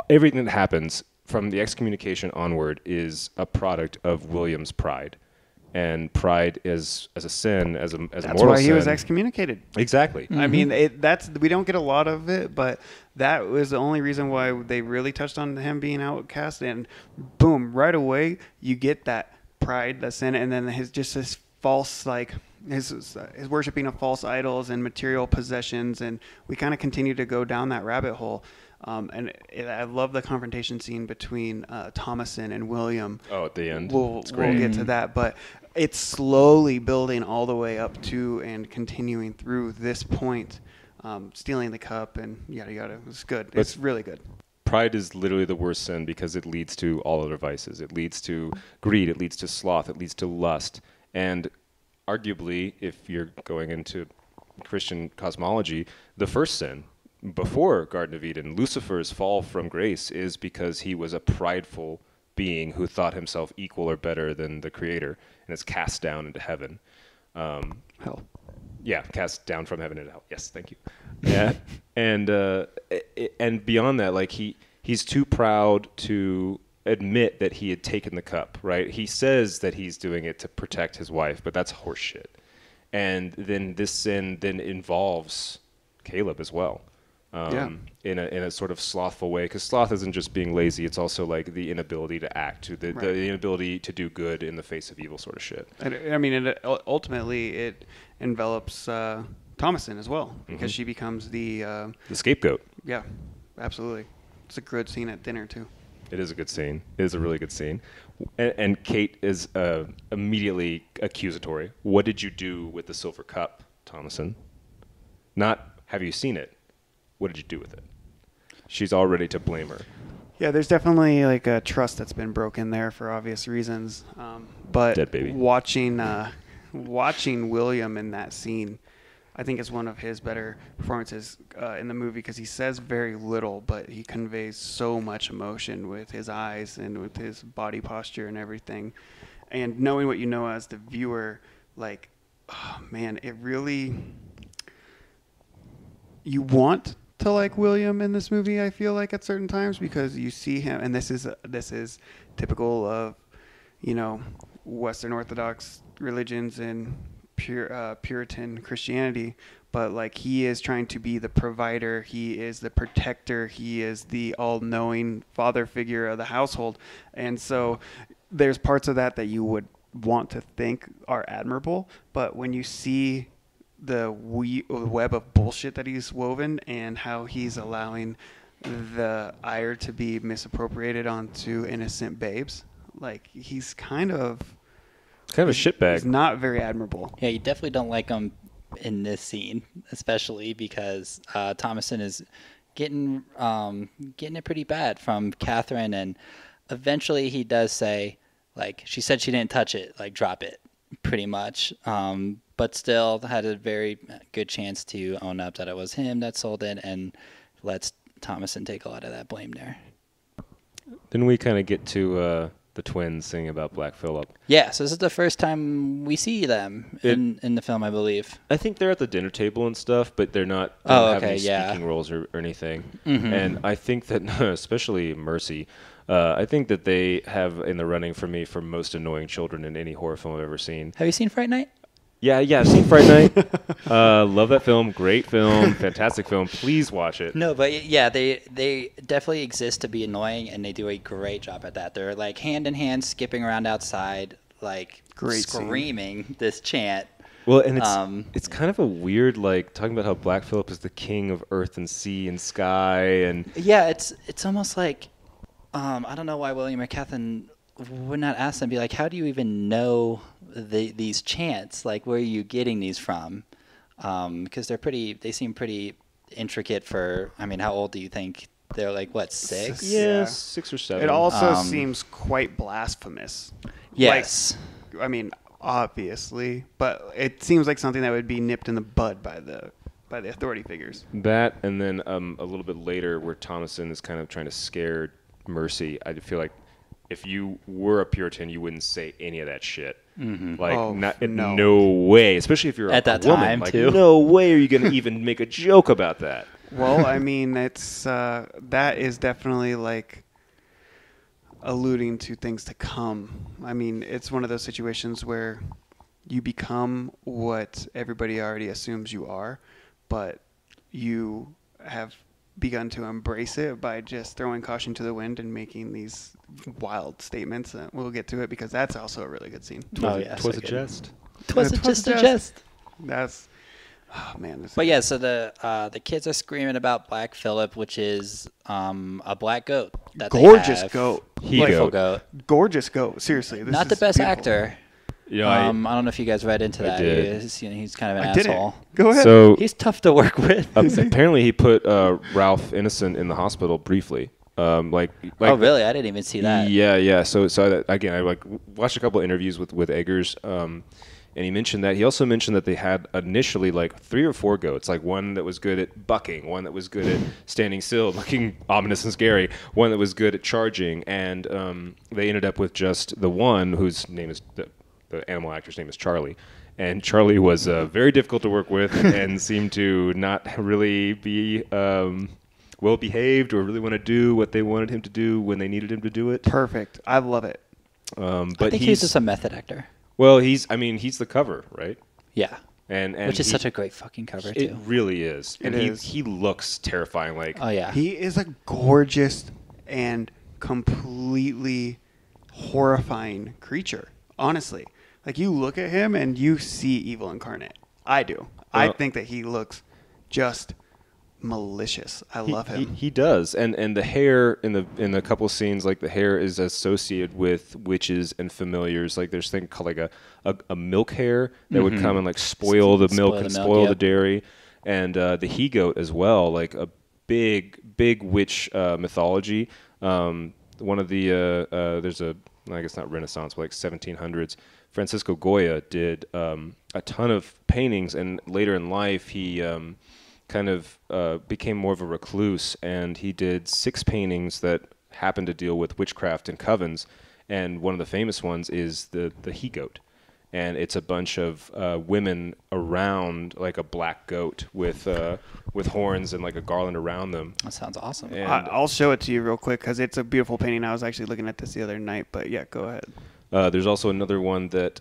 everything that happens from the excommunication onward is a product of William's pride. And pride is as a sin, as a mortal sin. That's why he was excommunicated. Exactly. Mm-hmm. We don't get a lot of it, but that was the only reason why they really touched on him being outcast. And boom, right away you get that pride, that sin, and then his false his worshiping of false idols and material possessions, and we kind of continue to go down that rabbit hole. I love the confrontation scene between Thomason and William. Oh, at the end. We'll get to that, but it's slowly building all the way up to and continuing through this point, stealing the cup and yada yada. It's good. It's really good. Pride is literally the worst sin because it leads to all other vices. It leads to greed. It leads to sloth. It leads to lust. And arguably, if you're going into Christian cosmology, the first sin before Garden of Eden, Lucifer's fall from grace, is because he was a prideful being who thought himself equal or better than the Creator, and is cast down into heaven. Hell. Yeah, cast down from heaven and hell. Yes, thank you. Yeah, and beyond that, like he's too proud to admit that he had taken the cup. Right? He says that he's doing it to protect his wife, but that's horseshit. And then this sin then involves Caleb as well. In a sort of slothful way, because sloth isn't just being lazy; it's also like the inability to act, the inability to do good in the face of evil, sort of shit. I mean, ultimately it envelops Thomason as well, because she becomes the scapegoat. Yeah, absolutely. It's a good scene at dinner too. It is a good scene. It is a really good scene, and Kate is immediately accusatory. What did you do with the silver cup, Thomason? Not have you seen it? What did you do with it? She's all ready to blame her. Yeah, there's definitely like a trust that's been broken there for obvious reasons. But Dead baby. watching William in that scene, I think is one of his better performances in the movie, because he says very little, but he conveys so much emotion with his eyes and with his body posture and everything. And knowing what you know as the viewer, like, oh man, it really, you want to like William in this movie, I feel like, at certain times, because you see him, and this is typical of, you know, Western Orthodox religions and Puritan Christianity, but like he is trying to be the provider, he is the protector, he is the all-knowing father figure of the household, and so there's parts of that you would want to think are admirable, but when you see the web of bullshit that he's woven and how he's allowing the ire to be misappropriated onto innocent babes, like he's kind of a shitbag. He's not very admirable. Yeah, you definitely don't like him in this scene, especially because Thomason is getting it pretty bad from Catherine, and eventually he does say, like, she said she didn't touch it, like, drop it, pretty much. But still had a very good chance to own up that it was him that sold it, and lets Thomason take a lot of that blame there. Then we kind of get to the twins singing about Black Phillip. Yeah, so this is the first time we see them in the film, I believe. I think they're at the dinner table and stuff, but they're not having any speaking roles or anything. Mm-hmm. And I think that, especially Mercy, I think that they have in the running for me for most annoying children in any horror film I've ever seen. Have you seen Fright Night? Yeah, I've seen Fright Night. Love that film. Great film. Fantastic film. Please watch it. No, but yeah, they definitely exist to be annoying, and they do a great job at that. They're like hand in hand, skipping around outside, like screaming this chant. Well, and it's kind of a weird, like, talking about how Black Phillip is the king of earth and sea and sky, and yeah, it's almost like I don't know why William or Catherine would not ask them, be like, how do you even know these chants? Like, where are you getting these from? Because they seem pretty intricate for, I mean, how old do you think? They're like, what, 6? Yeah, 6 or 7. It also seems quite blasphemous. Yes. Like, I mean, obviously, but it seems like something that would be nipped in the bud by the authority figures. That, and then a little bit later where Thomason is kind of trying to scare Mercy. I feel like if you were a Puritan, you wouldn't say any of that shit. Mm-hmm. Like, no way. Especially if you're at that woman. time, like, too. No way are you going to even make a joke about that. Well, I mean, it's that is definitely like alluding to things to come. I mean, it's one of those situations where you become what everybody already assumes you are, but you have begun to embrace it by just throwing caution to the wind and making these wild statements. We'll get to it because that's also a really good scene. Twas a jest. Twas just a jest. That's, oh man. But yeah, so the kids are screaming about Black Phillip, which is a black goat. That gorgeous goat. Beautiful goat. Gorgeous goat. Seriously. Not the best beautiful. Actor. Yeah, I don't know if you guys read into that. did. He's kind of an I didn't. asshole. Go ahead. So He's tough to work with. apparently he put Ralph Innocent in the hospital briefly. Oh really? I didn't even see that. Yeah. So again, I watched a couple of interviews with Eggers, and he mentioned that. He also mentioned that they had initially like 3 or 4 goats, like one that was good at bucking, one that was good at standing still, looking ominous and scary, one that was good at charging, and they ended up with just the one whose name is the animal actor's name is Charlie, and Charlie was very difficult to work with and seemed to not really be well behaved or really want to do what they wanted him to do when they needed him to do it. Perfect. I love it. But I think he's just a method actor. Well, he's the cover, right? Yeah. And which is such a great fucking cover too. It really is. And It is. He looks terrifying. Like, Oh yeah. He is a gorgeous and completely horrifying creature. Honestly, like you look at him and you see evil incarnate. I do. I think that he looks just malicious. I love him. He does, and the hair in the couple scenes, like the hair is associated with witches and familiars. Like there's thing called like a milk hair that would come and like spoil the milk and spoil the dairy, and the he goat as well, like a big witch mythology. One of the there's a, I guess not Renaissance, but like 1700s. Francisco Goya did a ton of paintings, and later in life he kind of became more of a recluse, and he did 6 paintings that happened to deal with witchcraft and covens, and one of the famous ones is the he goat, and it's a bunch of women around like a black goat with horns and like a garland around them. That sounds awesome. And I'll show it to you real quick because it's a beautiful painting. I was actually looking at this the other night, but yeah, go ahead. there's also another one that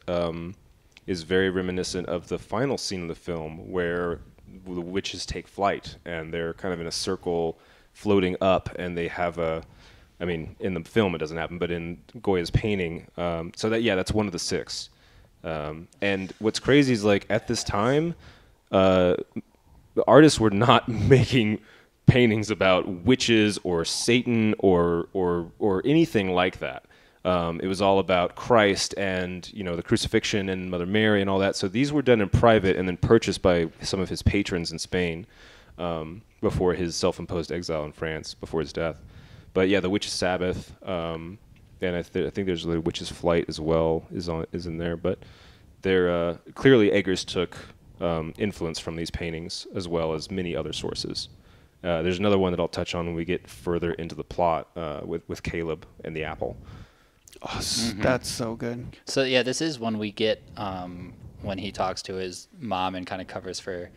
is very reminiscent of the final scene of the film where the witches take flight and they're kind of in a circle floating up, and they have I mean, in the film it doesn't happen, but in Goya's painting, so that's one of the 6. And what's crazy is like at this time, the artists were not making paintings about witches or Satan or anything like that. It was all about Christ and, the crucifixion and Mother Mary and all that. So these were done in private and then purchased by some of his patrons in Spain before his self-imposed exile in France, before his death. But yeah, the Witch's Sabbath, and I think there's the Witch's Flight as well is in there. But they're clearly Eggers took influence from these paintings as well as many other sources. There's another one that I'll touch on when we get further into the plot with Caleb and the apple. Oh, that's so good. So yeah, this is when we get when he talks to his mom and kind of covers for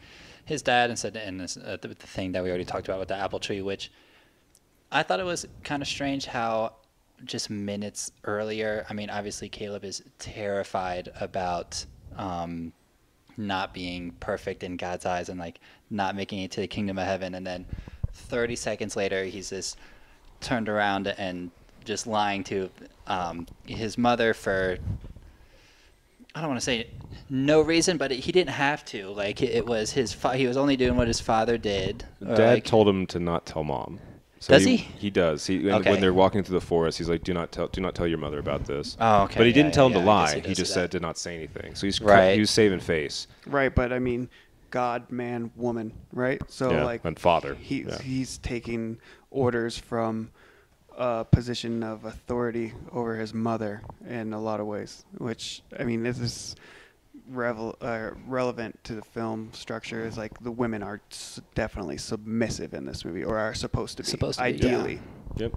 his dad and said, the thing that we already talked about with the apple tree, which I thought it was kind of strange how just minutes earlier, I mean, obviously Caleb is terrified about not being perfect in God's eyes and like not making it to the kingdom of heaven, and then 30 seconds later he's just turned around and just lying to his mother for, I don't want to say no reason, but he didn't have to. Like it was he was only doing what his father did. Dad told him to not tell mom. So does he? He does. Okay. When they're walking through the forest, he's like, "Do not tell your mother about this." Oh, okay. But he didn't tell him to I lie. guess He just do said that. to not say anything. So Right. he was saving face. Right, but I mean, God, man, woman, right? So Yeah, like, and father. He's taking orders from a position of authority over his mother in a lot of ways, which, I mean, this is relevant to the film structure. Is like the women are definitely submissive in this movie, or are supposed to be, ideally. Yep,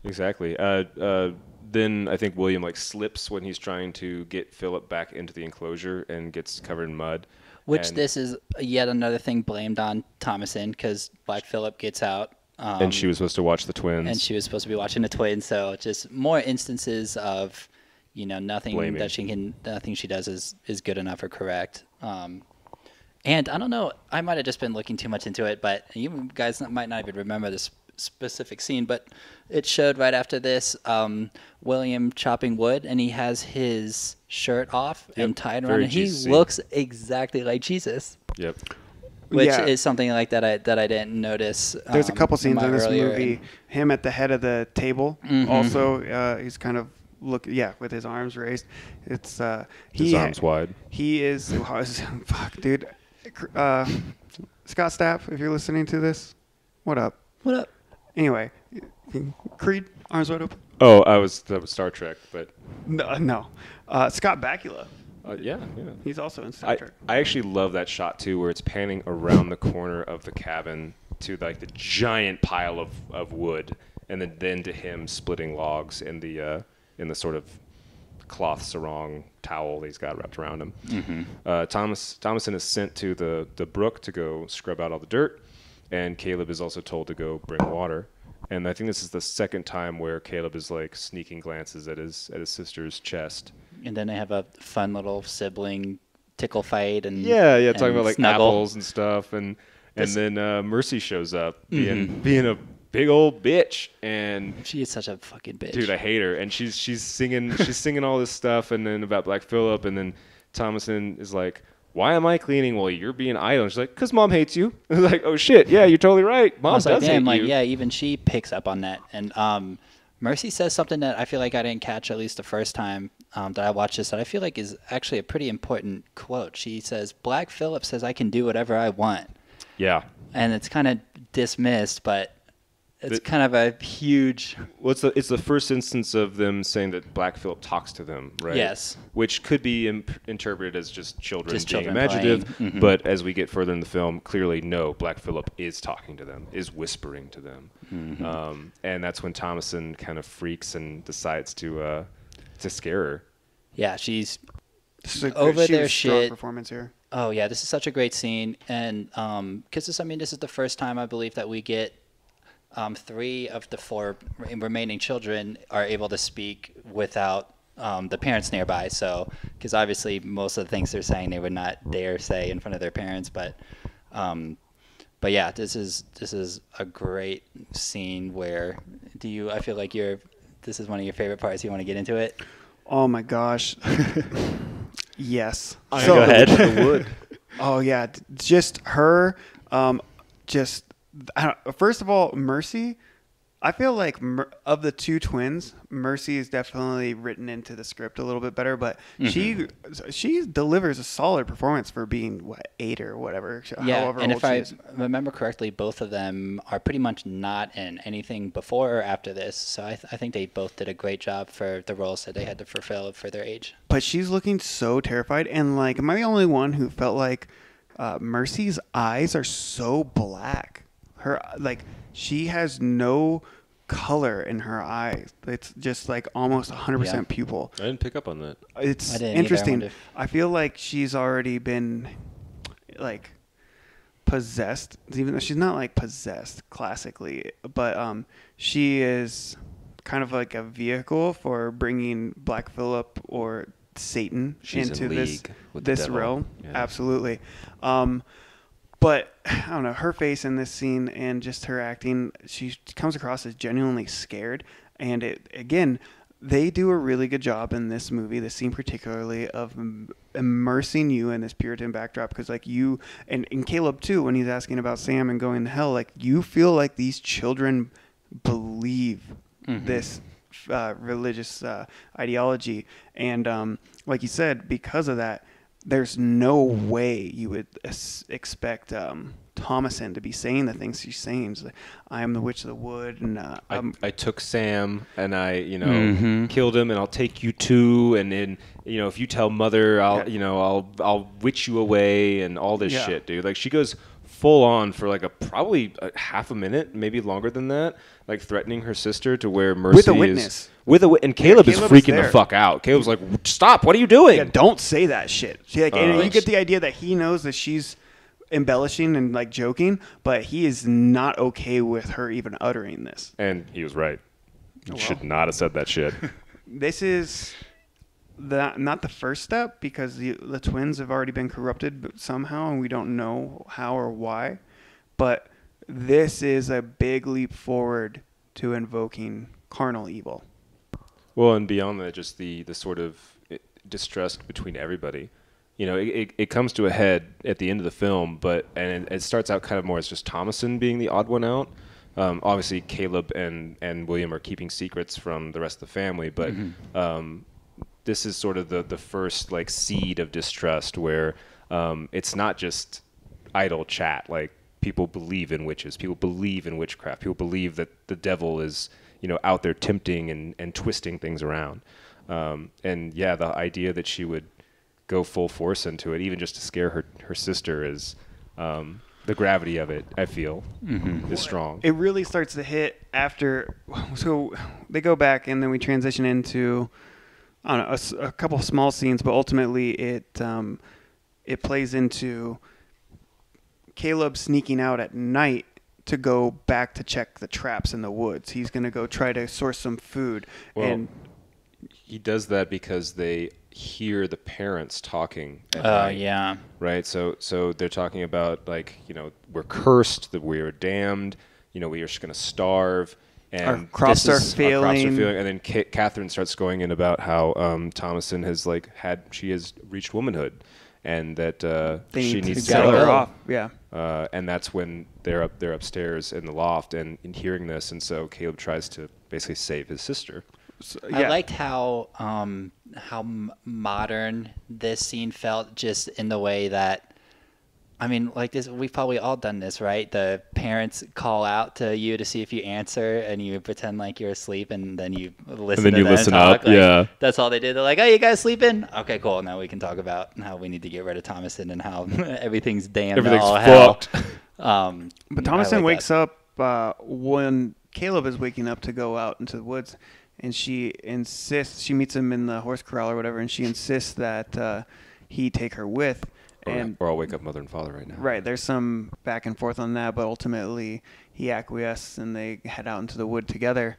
exactly. Then I think William like slips when he's trying to get Philip back into the enclosure and gets covered in mud. Which And- this is yet another thing blamed on Thomason, because Black Phillip gets out. And she was supposed to watch the twins. And she was supposed to be watching the twins. So just more instances of, nothing Blaming. nothing she does is good enough or correct. And I don't know, I might have just been looking too much into it, but you guys might not even remember this specific scene, but it showed right after this William chopping wood, and he has his shirt off and tied around, very and he Jesus. looks exactly like Jesus. Yep. Which Yeah. is something like that I didn't notice. There's a couple scenes my in this earlier movie. Him at the head of the table. Also, he's kind of with his arms raised. It's His arms wide. He is fuck, dude. Scott Stapp, if you're listening to this, what up? What up? Anyway, Creed, arms wide open. Oh, that was Star Trek, but No. Scott Bakula. yeah. He's also in Star Trek. I actually love that shot too, where it's panning around the corner of the cabin to like the giant pile of wood, and then to him splitting logs in the sort of cloth sarong towel that he's got wrapped around him. Thomason is sent to the brook to go scrub out all the dirt, and Caleb is also told to go bring water. And I think this is the second time where Caleb is like sneaking glances at his sister's chest. And then they have a fun little sibling tickle fight and talking about like snuggle. apples and stuff, and then Mercy shows up being a big old bitch, and she is such a fucking bitch. Dude, I hate her. And she's singing all this stuff, and then about Black Phillip, and then Thomason is like, "Why am I cleaning while you're being idle?" And she's like, "'Cause Mom hates you." I was like, "Oh shit, yeah, you're totally right. Mom does hate you." Yeah, even she picks up on that. And Mercy says something that I feel like I didn't catch at least the first time that I watched this, that I feel like is actually a pretty important quote. She says, "Black Phillip says I can do whatever I want." Yeah. And it's kind of dismissed, but it's kind of a huge... Well, it's the first instance of them saying that Black Phillip talks to them, right? Yes. Which could be interpreted as just children being children imaginative. playing. But as we get further in the film, clearly, no, Black Phillip is talking to them, is whispering to them. And that's when Thomason kind of freaks and decides to scare her. Yeah, she's over their shit. Performance here. Oh, yeah, this is such a great scene. And because this is the first time I believe that we get 3 of the 4 remaining children are able to speak without the parents nearby. So, because obviously most of the things they're saying they would not dare say in front of their parents. But yeah, this is a great scene where I feel like this is one of your favorite parts. You want to get into it? Oh my gosh. Yes. Go ahead. The wood. Oh yeah, just her. First of all, Mercy. I feel like of the 2 twins, Mercy is definitely written into the script a little bit better, but she delivers a solid performance for being 8 or whatever. Yeah, however and old if I she is. remember correctly, both of them are pretty much not in anything before or after this. So I think they both did a great job for the roles that they had to fulfill for their age. But she's looking so terrified, and like, am I the only one who felt like Mercy's eyes are so black? Her she has no color in her eyes. It's just like almost 100% pupil. I didn't pick up on that. It's I interesting. I feel like she's already been like possessed, even though she's not like possessed classically, but she is kind of like a vehicle for bringing Black Phillip or Satan into this realm. Yeah. Absolutely. But I don't know, her face in this scene and just her acting, she comes across as genuinely scared. And they do a really good job in this movie, this scene particularly, of immersing you in this Puritan backdrop. Because like you, and Caleb too, when he's asking about Sam and going to hell, like you feel like these children believe this religious ideology. And like you said, because of that, there's no way you would expect Thomason to be saying the things she's saying. It's like, I am the witch of the wood, and I took Sam and I killed him, and I'll take you too, and then if you tell Mother, I'll witch you away, and all this shit, dude. Like she goes full on for like probably a half a minute, maybe longer than that, like threatening her sister to where Mercy with a witness. And Caleb is freaking the fuck out. Caleb's like, "Stop! What are you doing?" Yeah, don't say that shit. And you get the idea that he knows that she's embellishing and like joking, but he is not okay with her even uttering this. And he was right. You should not have said that shit. This is not the first step, because the twins have already been corrupted somehow, and we don't know how or why. But this is a big leap forward to invoking carnal evil. Well, and beyond that, just the sort of distrust between everybody. It comes to a head at the end of the film, and it starts out kind of more as just Thomason being the odd one out. Obviously, Caleb and William are keeping secrets from the rest of the family, but this is sort of the first like seed of distrust where it's not just idle chat. Like people believe in witches, people believe in witchcraft, people believe that the devil is out there tempting and twisting things around. And yeah, the idea that she would go full force into it, even just to scare her sister, is the gravity of it, I feel, is strong. It really starts to hit after. So they go back, and then we transition into I don't know, a couple of small scenes, but ultimately it plays into Caleb sneaking out at night to go back to check the traps in the woods. He's going to go try to source some food. Well, and he does that because they hear the parents talking at night, yeah. right? So they're talking about, like, we're cursed, that we are damned, we are just going to starve. And our crops are failing. And then Catherine starts going in about how Thomason has she has reached womanhood, and that she needs to sell her go. off. Yeah. And that's when they're upstairs in the loft and hearing this, and so Caleb tries to basically save his sister. So, I liked how modern this scene felt, just in the way that, I mean, like this, we've probably all done this, right? The parents call out to you to see if you answer, and you pretend like you're asleep, and then you listen. And then to you them listen talk. up, yeah. That's all they did. They're like, "Oh, you guys sleeping? Okay, cool. Now we can talk about how we need to get rid of Thomason and how everything's damned. Everything's all fucked. Hell." But Thomason wakes up when Caleb is waking up to go out into the woods, and she meets him in the horse corral or whatever, and she insists that he take her with. Or I'll wake up mother and father right now. Right, there's some back and forth on that, but ultimately he acquiesces and they head out into the wood together.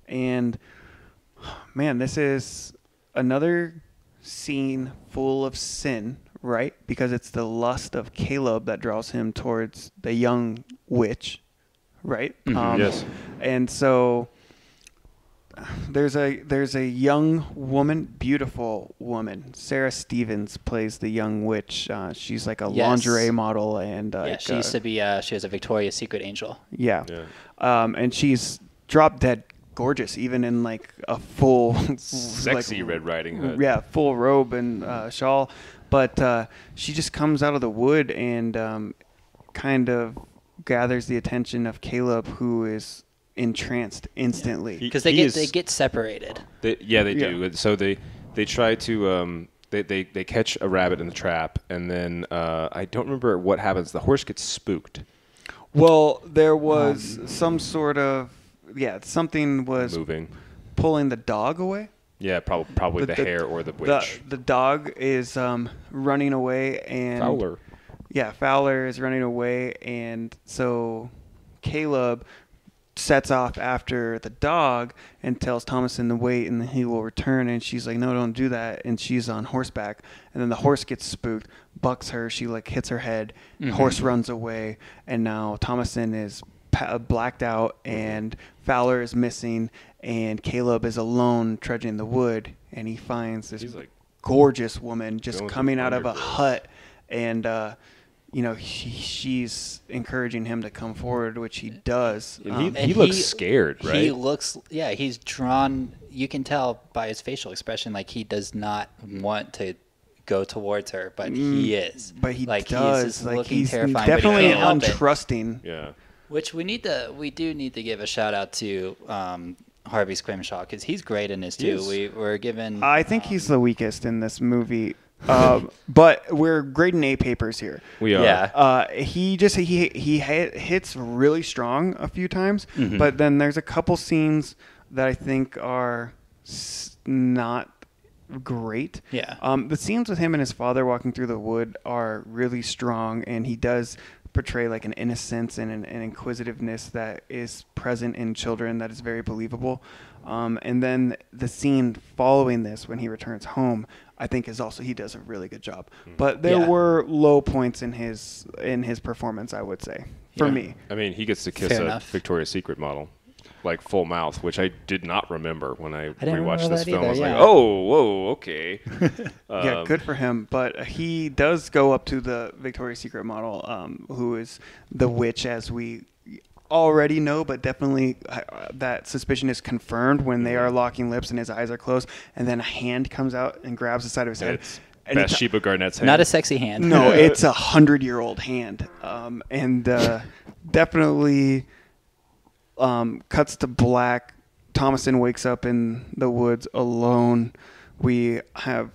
And man, this is another scene full of sin, right? Because it's the lust of Caleb that draws him towards the young witch, right? Yes. And so there's a young woman, beautiful woman. Sarah Stevens plays the young witch. She's like a lingerie model, and she used to be. She was a Victoria's Secret angel. Yeah. And she's drop dead gorgeous, even in like a full sexy Red Riding Hood. Yeah, full robe and shawl. But she just comes out of the wood and kind of gathers the attention of Caleb, who is entranced instantly, because they get separated. They do. So they try to they catch a rabbit in the trap, and then I don't remember what happens. The horse gets spooked. Well, there was some sort of something was moving, pulling the dog away. Yeah, probably the hare or the witch. The dog is running away, and Fowler. Yeah, Fowler is running away, and so Caleb sets off after the dog and tells Thomason to wait and he will return, and she's like, no, don't do that, and she's on horseback, and then the horse gets spooked, bucks her, she like hits her head, horse runs away, and now Thomason is blacked out and Fowler is missing, and Caleb is alone trudging the wood, and he finds this gorgeous woman just coming out of a hut, and she's encouraging him to come forward, which he does. And he looks scared, right? He looks, he's drawn. You can tell by his facial expression, like he does not want to go towards her, but he is. But he like, does. He is He's terrifying, definitely but he can't help untrusting. Yeah. Which we do need to give a shout out to Harvey Scrimshaw, because he's great in this too. We're given. I think he's the weakest in this movie. But we're grading A papers here. We are. Yeah. He hits really strong a few times, but then there's a couple scenes that I think are not great. Yeah. The scenes with him and his father walking through the wood are really strong, and he does portray like an innocence and an inquisitiveness that is present in children that is very believable. And then the scene following this, when he returns home, I think is also, he does a really good job. But there were low points in his performance, I would say, for me. I mean, he gets to kiss a Victoria's Secret model, like full mouth, which I did not remember when I rewatched this film. I was like, oh, whoa, okay. Yeah, good for him. But he does go up to the Victoria's Secret model, who is the witch, as we already know, but definitely that suspicion is confirmed when they are locking lips and his eyes are closed, and then a hand comes out and grabs the side of his head. It's Bathsheba Garnett's hand. Not a sexy hand. No, it's 100-year-old hand, and definitely cuts to black. Thomason wakes up in the woods alone. We have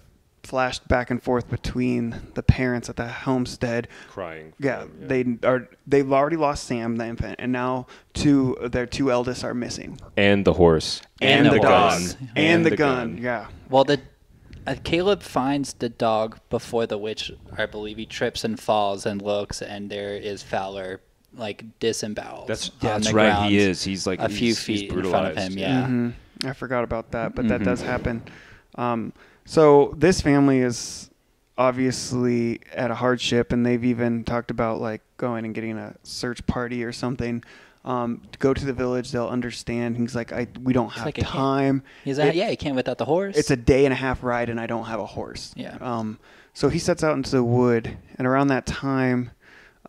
flashed back and forth between the parents at the homestead, crying. Yeah, they've already lost Sam, the infant, and now their two eldest are missing, and the horse, and the dog, gun. and the gun. Yeah. Well, Caleb finds the dog before the witch. I believe he trips and falls and looks, and there is Fowler like disemboweled. That's on the right. ground He is. He's like a few he's feet in brutalized. front of him. Yeah. I forgot about that, but that does happen. So this family is obviously at a hardship, and they've even talked about like going and getting a search party or something. To go to the village, they'll understand. He's like, we don't have like, I can't. time. He's like, yeah, he can't without the horse. It's a day and a half ride, and I don't have a horse. Yeah. So he sets out into the wood, and around that time,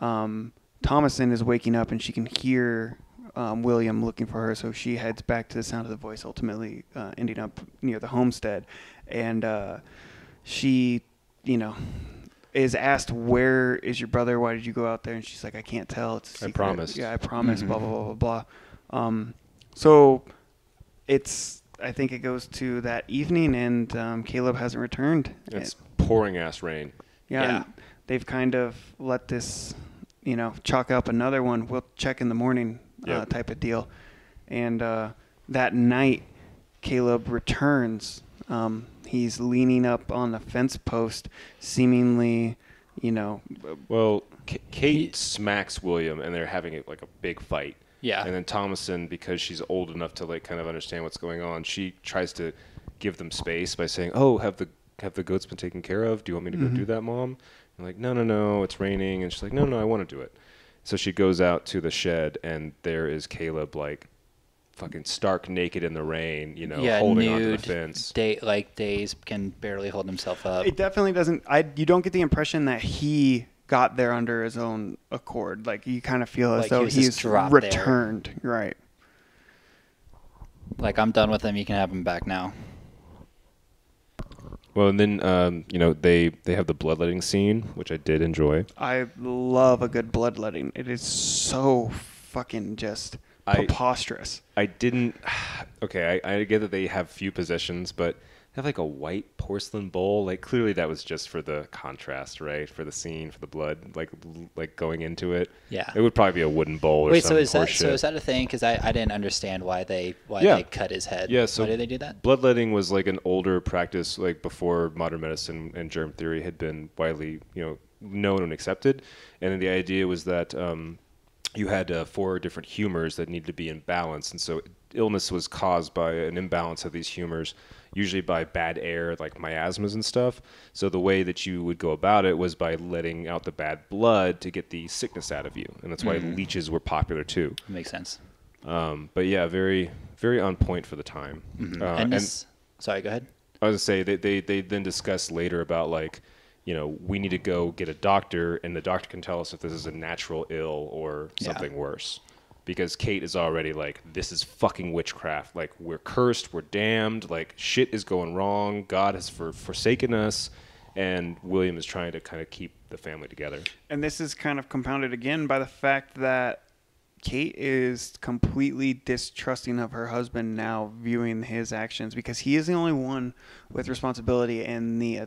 Thomason is waking up, and she can hear William looking for her. So she heads back to the sound of the voice, ultimately ending up near the homestead. And she, is asked, where is your brother? Why did you go out there? And she's like, I can't tell. It's a secret. I promised. Yeah, I promised, blah, blah, blah, blah, blah. So I think it goes to that evening, and Caleb hasn't returned. It's pouring ass rain. Yeah. They've kind of let this, chalk up another one. We'll check in the morning type of deal. And that night, Caleb returns. He's leaning up on the fence post, seemingly, Well, Kate smacks William, and they're having a big fight. Yeah. And then Thomason, because she's old enough to kind of understand what's going on, she tries to give them space by saying, "Oh, have the goats been taken care of? Do you want me to go do that, Mom?" And like, "No, it's raining." And she's like, "No, I want to do it." So she goes out to the shed, and there is Caleb fucking stark naked in the rain, holding onto the fence. Days can barely hold himself up. It definitely doesn't. You don't get the impression that he got there under his own accord. Like you kind of feel as though he's returned. There. Right. Like, I'm done with him. You can have him back now. Well, and then they have the bloodletting scene, which I did enjoy. I love a good bloodletting. It is so fucking just preposterous. I didn't. Okay, I get that they have few possessions, but they have a white porcelain bowl. Clearly that was just for the contrast, right? For the scene, for the blood, like going into it. Yeah. It would probably be a wooden bowl or Wait, something. so is that a thing? Because I didn't understand why they cut his head. Yeah. So why did they do that? Bloodletting was an older practice, before modern medicine and germ theory had been widely known and accepted, and then the idea was that you had 4 different humors that needed to be in balance, and so illness was caused by an imbalance of these humors, usually by bad air, like miasmas and stuff. So the way that you would go about it was by letting out the bad blood to get the sickness out of you, and that's why leeches were popular too. Makes sense. But yeah, very, very on point for the time. Sorry, go ahead. I was going to say, they then discuss later about we need to go get a doctor, and the doctor can tell us if this is a natural ill or something worse. Because Kate is already this is fucking witchcraft. We're cursed, we're damned, shit is going wrong, God has forsaken us, and William is trying to kind of keep the family together. And this is kind of compounded again by the fact that Kate is completely distrusting of her husband now, viewing his actions, because he is the only one with responsibility and the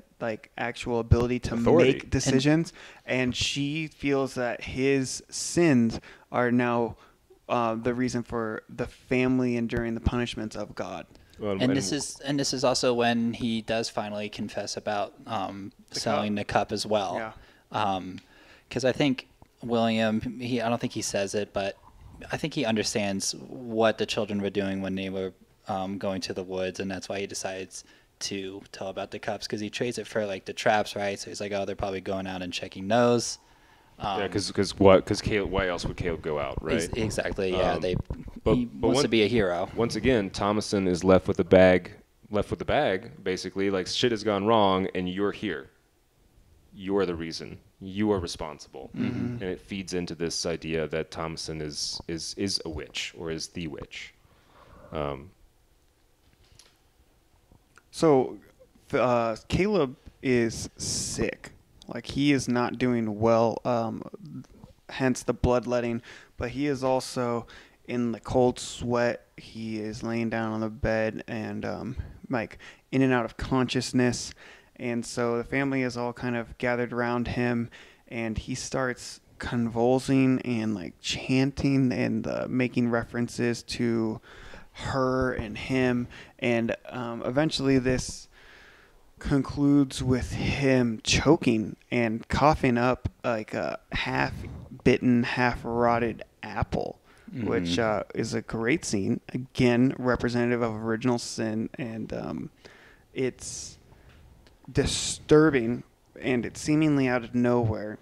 actual ability to make decisions, and she feels that his sins are now the reason for the family enduring the punishments of God. This is also when he does finally confess about selling the cup as well. Yeah. Because I think William, I don't think he says it, but I think he understands what the children were doing when they were going to the woods, and that's why he decides to tell about the cups, because he trades it for the traps, right? So he's like, oh, they're probably going out and checking those. Because Caleb, why else would Caleb go out, right? Exactly. Yeah. He but wants to be a hero. Once again, Thomason is left with the bag, basically. Shit has gone wrong, and you're here. You're the reason. You are responsible, and it feeds into this idea that Thomason is a witch, or is the witch. So Caleb is sick. He is not doing well, hence the bloodletting, but he is also in the cold sweat. He is laying down on the bed and in and out of consciousness. And so the family is all kind of gathered around him, and he starts convulsing and chanting and making references to her and him. And eventually this concludes with him choking and coughing up like a half-bitten, half-rotted apple, which is a great scene. Again, representative of original sin, and it's disturbing, and it's seemingly out of nowhere.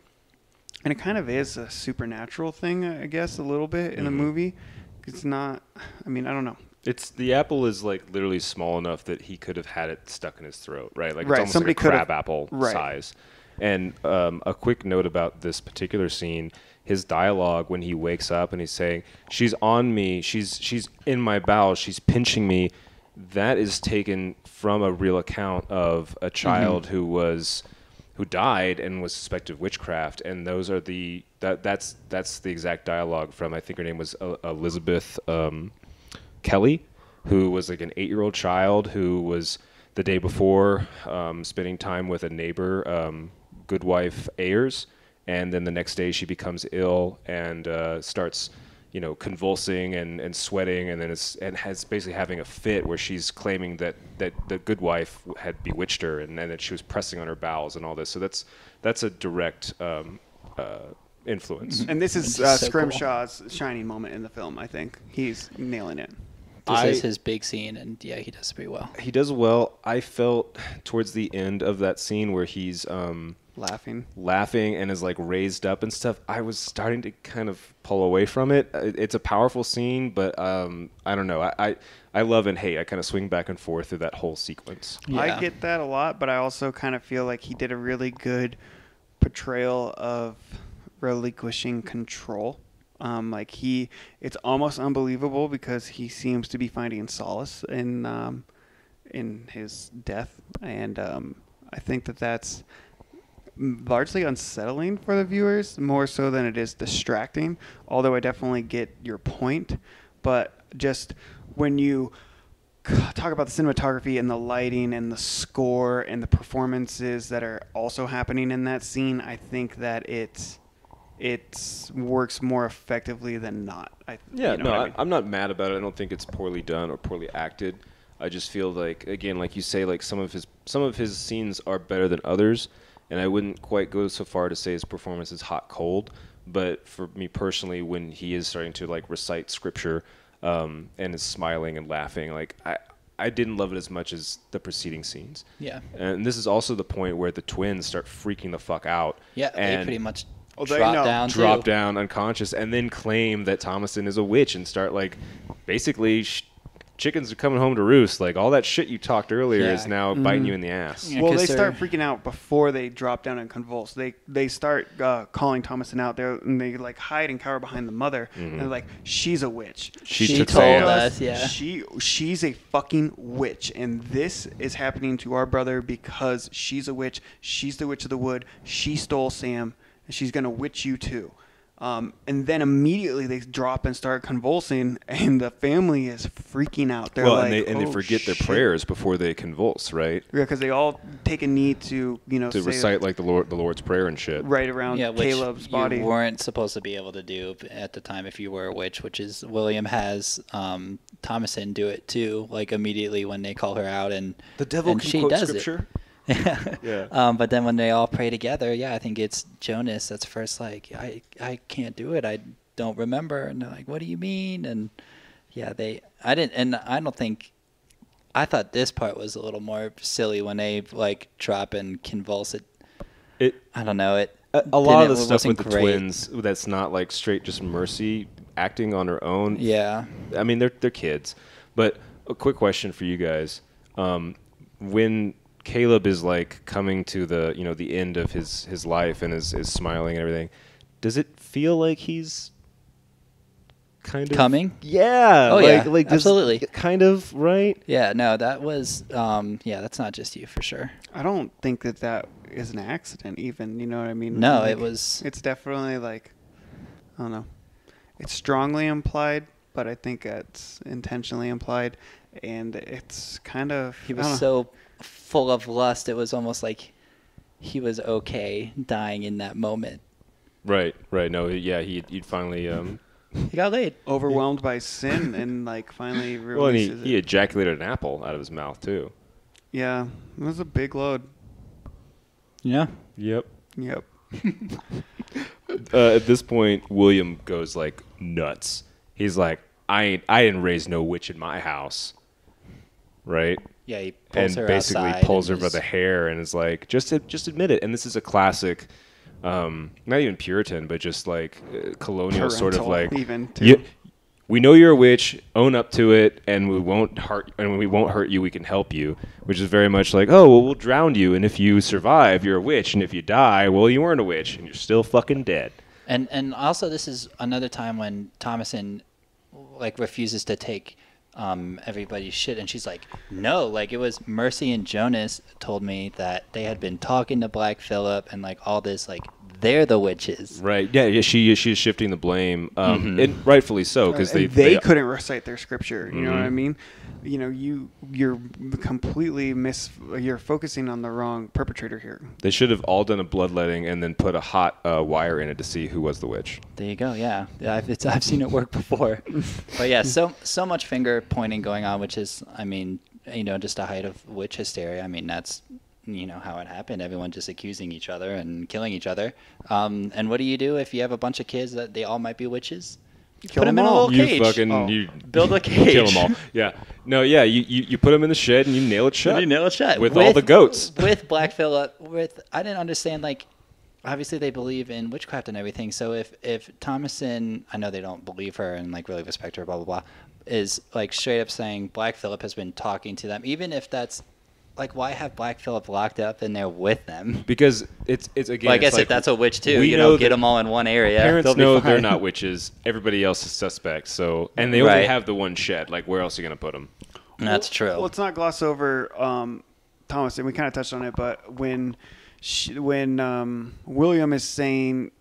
And it kind of is a supernatural thing, I guess, a little bit in the movie. It's not, I mean, I don't know. The apple is like literally small enough that he could have had it stuck in his throat, right? Like Right, it's almost somebody like a could have- crab apple right. size. And a quick note about this particular scene, his dialogue when he wakes up and he's saying, "She's on me, she's in my bowels, she's pinching me," that is taken from a real account of a child who died and was suspected of witchcraft, and those are that's the exact dialogue from, I think her name was Elizabeth Kelly, who was like an 8-year-old child who was the day before spending time with a neighbor, good wife Ayers, and then the next day she becomes ill and starts convulsing and sweating, and then has basically having a fit where she's claiming that the good wife had bewitched her, and then that she was pressing on her bowels and all this. So that's a direct influence. And this is Which is so Scrimshaw's shining moment in the film, I think. He's nailing it. This is his big scene, and yeah, he does pretty well. He does well. I felt towards the end of that scene where he's laughing and is like raised up and stuff, I was starting to kind of pull away from it. It's a powerful scene, but I don't know. I love and hate. I kind of swing back and forth through that whole sequence. Yeah. I get that a lot, but I also kind of feel like he did a really good portrayal of relinquishing control. It's almost unbelievable because he seems to be finding solace in his death, and I think that's largely unsettling for the viewers, more so than it is distracting. Although I definitely get your point, but just when you talk about the cinematography and the lighting and the score and the performances that are also happening in that scene, I think that it works more effectively than not. I'm not mad about it. I don't think it's poorly done or poorly acted. I just feel like, again, like you say, like some of his scenes are better than others, and I wouldn't quite go so far to say his performance is hot cold. But for me personally, when he is starting to like recite scripture and is smiling and laughing, like I didn't love it as much as the preceding scenes. Yeah. And this is also the point where the twins start freaking the fuck out. Yeah, they and pretty much they drop down unconscious, and then claim that Thomason is a witch and start like basically chickens are coming home to roost. Like all that shit you talked earlier is now biting you in the ass. Yeah, Well, 'cause they start freaking out before they drop down and convulse. They start calling Thomason out there, and they like hide and cower behind the mother. And they're like, "She's a witch. She told Sam. us, yeah. She's a fucking witch, and this is happening to our brother because she's a witch. She's the witch of the wood. She stole Sam, and she's gonna witch you too." And then immediately they drop and start convulsing, and the family is freaking out. They're like, and they "Oh, forget their shit." prayers before they convulse, right? Yeah, because they all take a knee to To say recite like the Lord's prayer and shit. right around which Caleb's body. you weren't supposed to be able to do at the time if you were a witch, which is William has Thomason do it too, like immediately when they call her out, and The devil and can she quote does scripture. Yeah. But then when they all pray together, I think it's Jonas that's first like, I can't do it. I don't remember. And they're like, what do you mean? And yeah, I thought this part was a little more silly when they like drop and convulse it. I don't know. A lot of the stuff wasn't with the great. twins that's not like straight just Mercy acting on her own. Yeah. I mean, they're kids. But a quick question for you guys. When Caleb is like coming to the the end of his life and is smiling and everything, does it feel like he's kind of Coming? Yeah. Oh, yeah, like absolutely. Kind of, right? Yeah, no, that was, that's not just you for sure. I don't think that is an accident even, you know what I mean? No, Like, it was. It's definitely like, I don't know. It's strongly implied, but I think it's intentionally implied, and it's kind of... He I was don't know. so full of lust, it was almost like he was okay dying in that moment. Right. No, yeah, he'd finally He got laid. overwhelmed by sin and like finally well, and releases he it. ejaculated an apple out of his mouth too. Yeah, it was a big load. Yeah. Yep. Yep. At this point, William goes like nuts. He's like, I didn't raise no witch in my house, right? Yeah, he pulls And her basically outside pulls her and by the hair and is like, just admit it. And this is a classic, not even Puritan, but just like colonial sort of Parental like, even, too. we know you're a witch. Own up to it, and we won't hurt. And when we won't hurt you, we can help you. Which is very much like, oh well, we'll drown you, and if you survive, you're a witch, and if you die, well, you weren't a witch, and you're still fucking dead. And also, this is another time when Thomason like refuses to take everybody's shit, and she's like, no, like it was Mercy and Jonas told me that they had been talking to Black Phillip and like all this, like they're the witches. Right. Yeah. She's shifting the blame, and rightfully so, because they couldn't recite their scripture. You know what I mean? You know, you're completely you're focusing on the wrong perpetrator here. They should have all done a bloodletting and then put a hot wire in it to see who was the witch. There you go. Yeah, I've seen it work before. But yeah, so much finger pointing going on, which is, I mean, you know, just a height of witch hysteria. I mean, that's, you know, how it happened. Everyone just accusing each other and killing each other. And what do you do if you have a bunch of kids that they all might be witches? Kill Put them in a all. little cage. You Build a cage. kill them all. Yeah. No. Yeah. You put them in the shed and you nail it shut. You nail it shut with all the goats. With Black Phillip. I didn't understand, like, obviously they believe in witchcraft and everything. So if Thomason, I know they don't believe her and like really respect her, blah blah blah, is like straight up saying Black Phillip has been talking to them, even if that's like, why have Black Phillip locked up in there with them? Because it's again. Well, I guess like, if that's a witch too, we you know, know get them all in one area. Parents they'll know be fine. they're not witches. Everybody else is suspect. So, and they only have the one shed. Like, where else are you gonna put them? That's true. Well, let's not gloss over Thomas, and we kind of touched on it, but when William is saying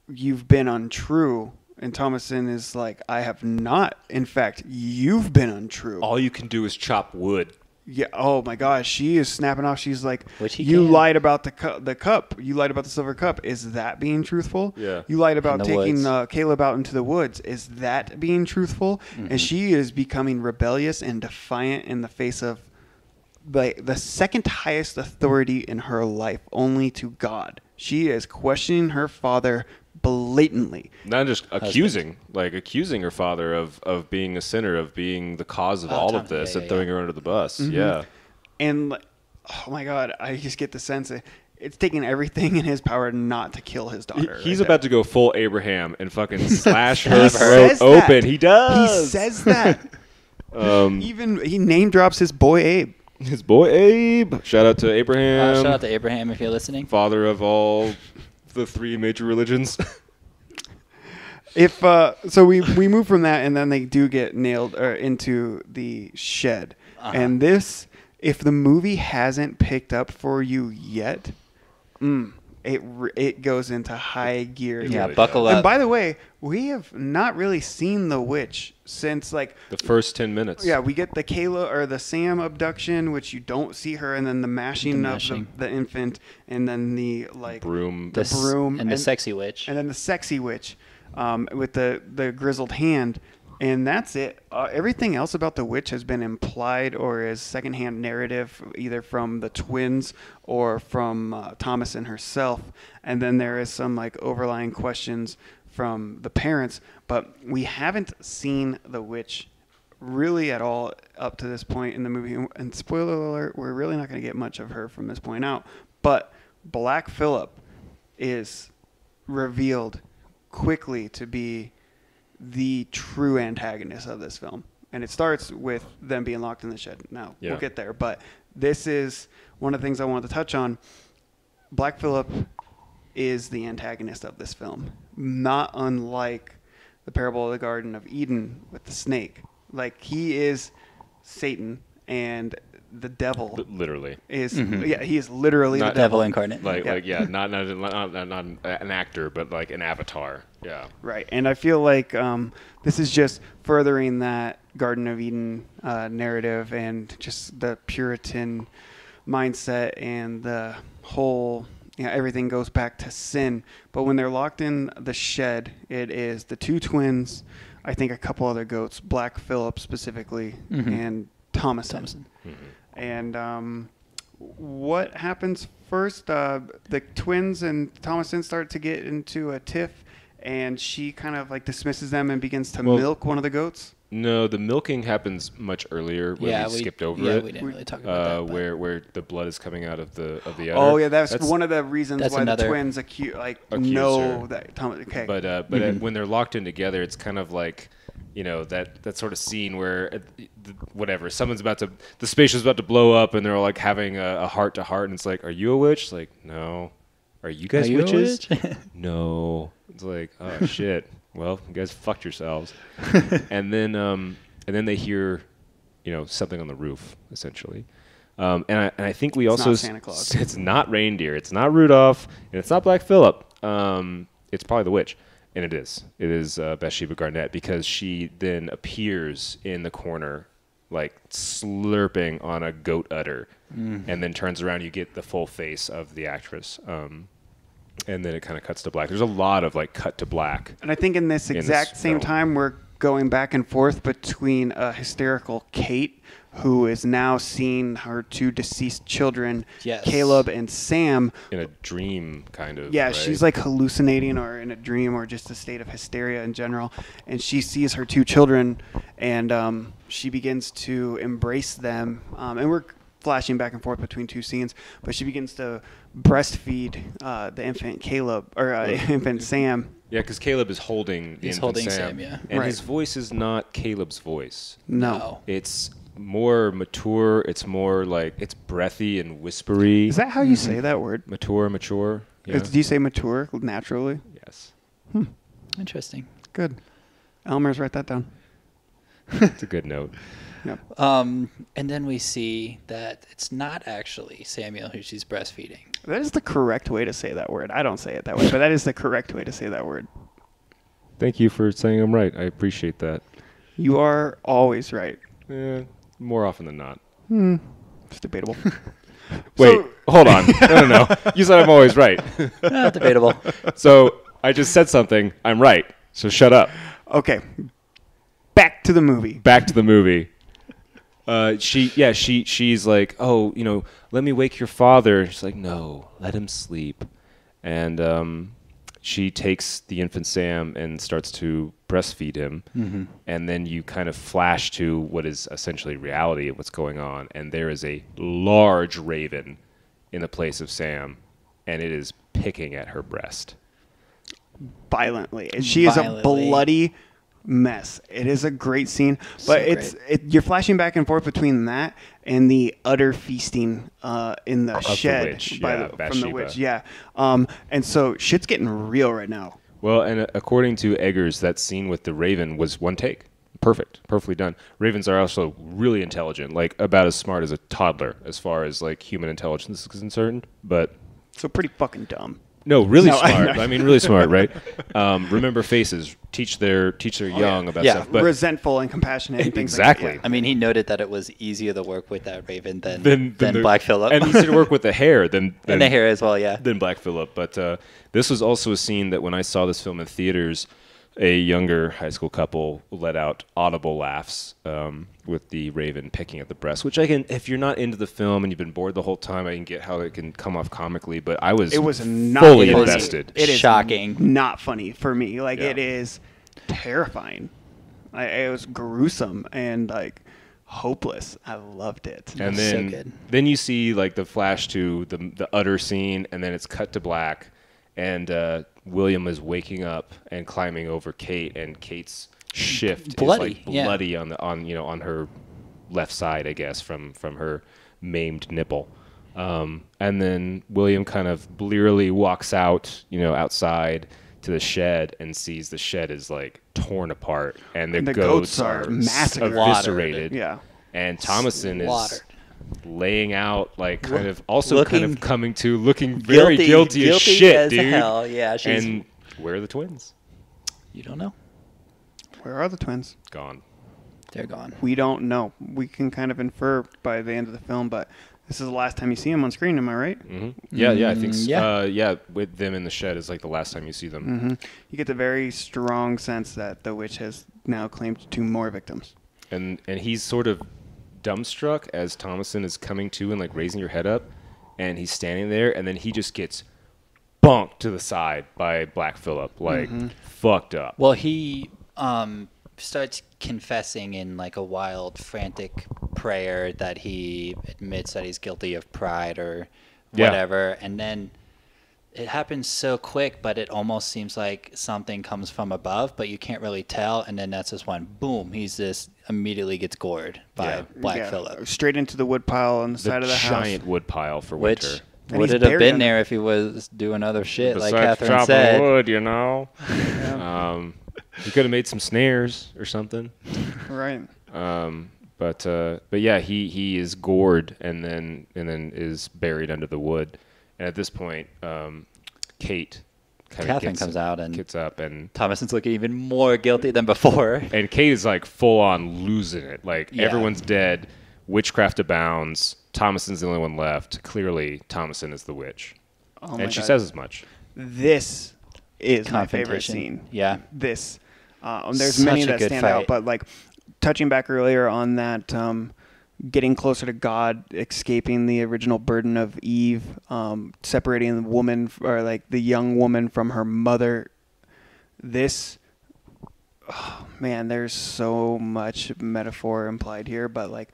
you've been untrue, and Thomason is like, I have not. In fact, you've been untrue. All you can do is chop wood. Yeah. Oh my gosh, she is snapping off. She's like, Which he "You can. lied about the cup. You lied about the silver cup. Is that being truthful? Yeah. You lied about the taking woods. Caleb out into the woods. Is that being truthful?" And she is becoming rebellious and defiant in the face of the second highest authority in her life, only to God. She is questioning her father blatantly. Not just accusing her father of being a sinner, of being the cause of all of this, and throwing her under the bus. Yeah. And oh my God, I just get the sense that it's taking everything in his power not to kill his daughter. He's right about to go full Abraham and fucking slash her He throat says open. that. He does. He says that. Even he name drops his boy Abe. His boy Abe. Shout out to Abraham. Shout out to Abraham if you're listening. Father of all the three major religions. If so, we move from that, and then they do get nailed into the shed. And this, if the movie hasn't picked up for you yet, it goes into high gear. Yeah, really buckle And up. by the way, we have not really seen the witch since like The first 10 minutes. Yeah, we get the Kayla or the Sam abduction, which you don't see her, and then the mashing of the infant, and then the like Broom. the broom, and the sexy witch. and then the sexy witch, with the grizzled hand, and that's it. Everything else about the witch has been implied or is secondhand narrative, either from the twins or from Thomason herself, and then there is some like overlying questions from the parents, but we haven't seen the witch really at all up to this point in the movie. And spoiler alert, we're really not going to get much of her from this point out. But Black Phillip is revealed quickly to be the true antagonist of this film. And it starts with them being locked in the shed. Now, we'll get there. But this is one of the things I wanted to touch on. Black Phillip is the antagonist of this film, not unlike the parable of the Garden of Eden with the snake. Like, he is Satan, and the devil Literally. is he is literally Not the devil incarnate. Not an actor, but like an avatar. Yeah. Right. And I feel like this is just furthering that Garden of Eden narrative and just the Puritan mindset and the whole, everything goes back to sin. But when they're locked in the shed, it is the two twins, I think a couple other goats, Black Phillip specifically, and Thomason. And what happens first? The twins and Thomason start to get into a tiff, and she kind of like dismisses them and begins to milk one of the goats. No, the milking happens much earlier. Where we skipped over it. We didn't really talk about that. Where the blood is coming out of the udder. Oh yeah, that's one of the reasons why the twins accuse know her. that Thomas. Okay, but when they're locked in together, it's kind of like, you know, that sort of scene where whatever someone's the spaceship's about to blow up, and they're all like having a heart to heart, and it's like, are you a witch? It's like, no. Are you guys witches? No. It's like, oh shit. Well, you guys fucked yourselves. and then they hear, you know, something on the roof, essentially. And I think we also... It's not Santa Claus. It's not reindeer. It's not Rudolph. And it's not Black Phillip. It's probably the witch. And it is. It is Bathsheba Garnett, because she then appears in the corner, like slurping on a goat udder, and then turns around. You get the full face of the actress. And then it kind of cuts to black. There's a lot of like cut to black. And I think in this exact same time, we're going back and forth between a hysterical Kate, who is now seeing her two deceased children, Caleb and Sam. In a dream, kind of. Yeah, right? she's like hallucinating or in a dream or just a state of hysteria in general. And she sees her two children, and she begins to embrace them. And we're flashing back and forth between two scenes, but she begins to breastfeed the infant Caleb, or infant Sam. Yeah, because Caleb is holding the infant Sam. And his voice is not Caleb's voice. No. It's more mature. It's more like, it's breathy and whispery. Is that how you say that word? Mature. Yeah. Do you say mature naturally? Yes. Interesting. Good. Elmer's, write that down. It's a good note. Yep. And then we see that it's not actually Samuel who she's breastfeeding. That is the correct way to say that word. I don't say it that way, but that is the correct way to say that word. Thank you for saying I'm right. I appreciate that. You are always right. More often than not. It's debatable. Wait, hold on. No. You said I'm always right. Debatable. So I just said something. I'm right. So shut up. Okay. Back to the movie. She's like, oh, you know, let me wake your father. She's like, no, let him sleep. And she takes the infant Sam and starts to breastfeed him. Mm-hmm. And then you kind of flash to what is essentially reality of what's going on. And there is a large raven in the place of Sam, and it is picking at her breast. Violently. She is a bloody mess. It is a great scene, but you're flashing back and forth between that and the utter feasting in the shed from the witch. Yeah. And so shit's getting real right now. Well, and according to Eggers, that scene with the raven was one take. Perfectly done. Ravens are also really intelligent, like about as smart as a toddler as far as like human intelligence is concerned, but so pretty fucking dumb. No, really smart. I mean, really smart, right? Remember faces. Teach their young about stuff. But resentful and compassionate. And things exactly. Like that. I mean, he noted that it was easier to work with that raven than Black Phillip, and easier to work with the hair than the hair as well. Yeah. Than Black Phillip. But this was also a scene that when I saw this film in theaters, a younger high school couple let out audible laughs with the raven picking at the breast, which I can, if you're not into the film and you've been bored the whole time, I can get how it can come off comically, but it was not fully invested. It is shocking. Not funny for me. Like, it is terrifying. It was gruesome and like hopeless. I loved it. And then you see like the flash to the utter scene, and then it's cut to black, and William is waking up and climbing over Kate, and Kate's shift is like bloody on her left side, I guess, from her maimed nipple. And then William kind of blearily walks out, outside to the shed and sees the shed is like torn apart, and the goats are massacred, eviscerated. Yeah. And Thomason is laying out, like, kind of looking very guilty as shit, dude. Hell. Yeah, and where are the twins? You don't know. Where are the twins? Gone. They're gone. We don't know. We can kind of infer by the end of the film, but this is the last time you see them on screen. Am I right? Mm-hmm. Yeah, I think so. Yeah, with them in the shed is like the last time you see them. Mm-hmm. You get the very strong sense that the witch has now claimed 2 more victims. And he's sort of dumbstruck as Thomason is coming to and like raising your head up, and he's standing there, and then he just gets bonked to the side by Black Phillip, like fucked up. Well, he starts confessing in like a wild, frantic prayer that he admits that he's guilty of pride or whatever, and then it happens so quick, but it almost seems like something comes from above, but you can't really tell, and then that's just when, boom, he's just immediately gets gored by Black Phillip. Straight into the wood pile on the side of the house. Giant wood pile for Which winter. And would he's it have buried been under- there if he was doing other shit, like Besides Catherine chopping said? wood, you know. He could have made some snares or something. Right. But yeah, he is gored and then is buried under the wood. And at this point, Kate Catherine comes out and gets up, and Thomason's looking even more guilty than before. and Kate is like full on losing it. Like everyone's dead, witchcraft abounds. Thomason's the only one left. Clearly, Thomason is the witch, and she says as much. This is my favorite Confrontation. scene. Yeah. This. There's Such many a that good stand fight. out, but like touching back earlier on that, getting closer to God, escaping the original burden of Eve, separating the woman or like the young woman from her mother. This, oh man, there's so much metaphor implied here, but like,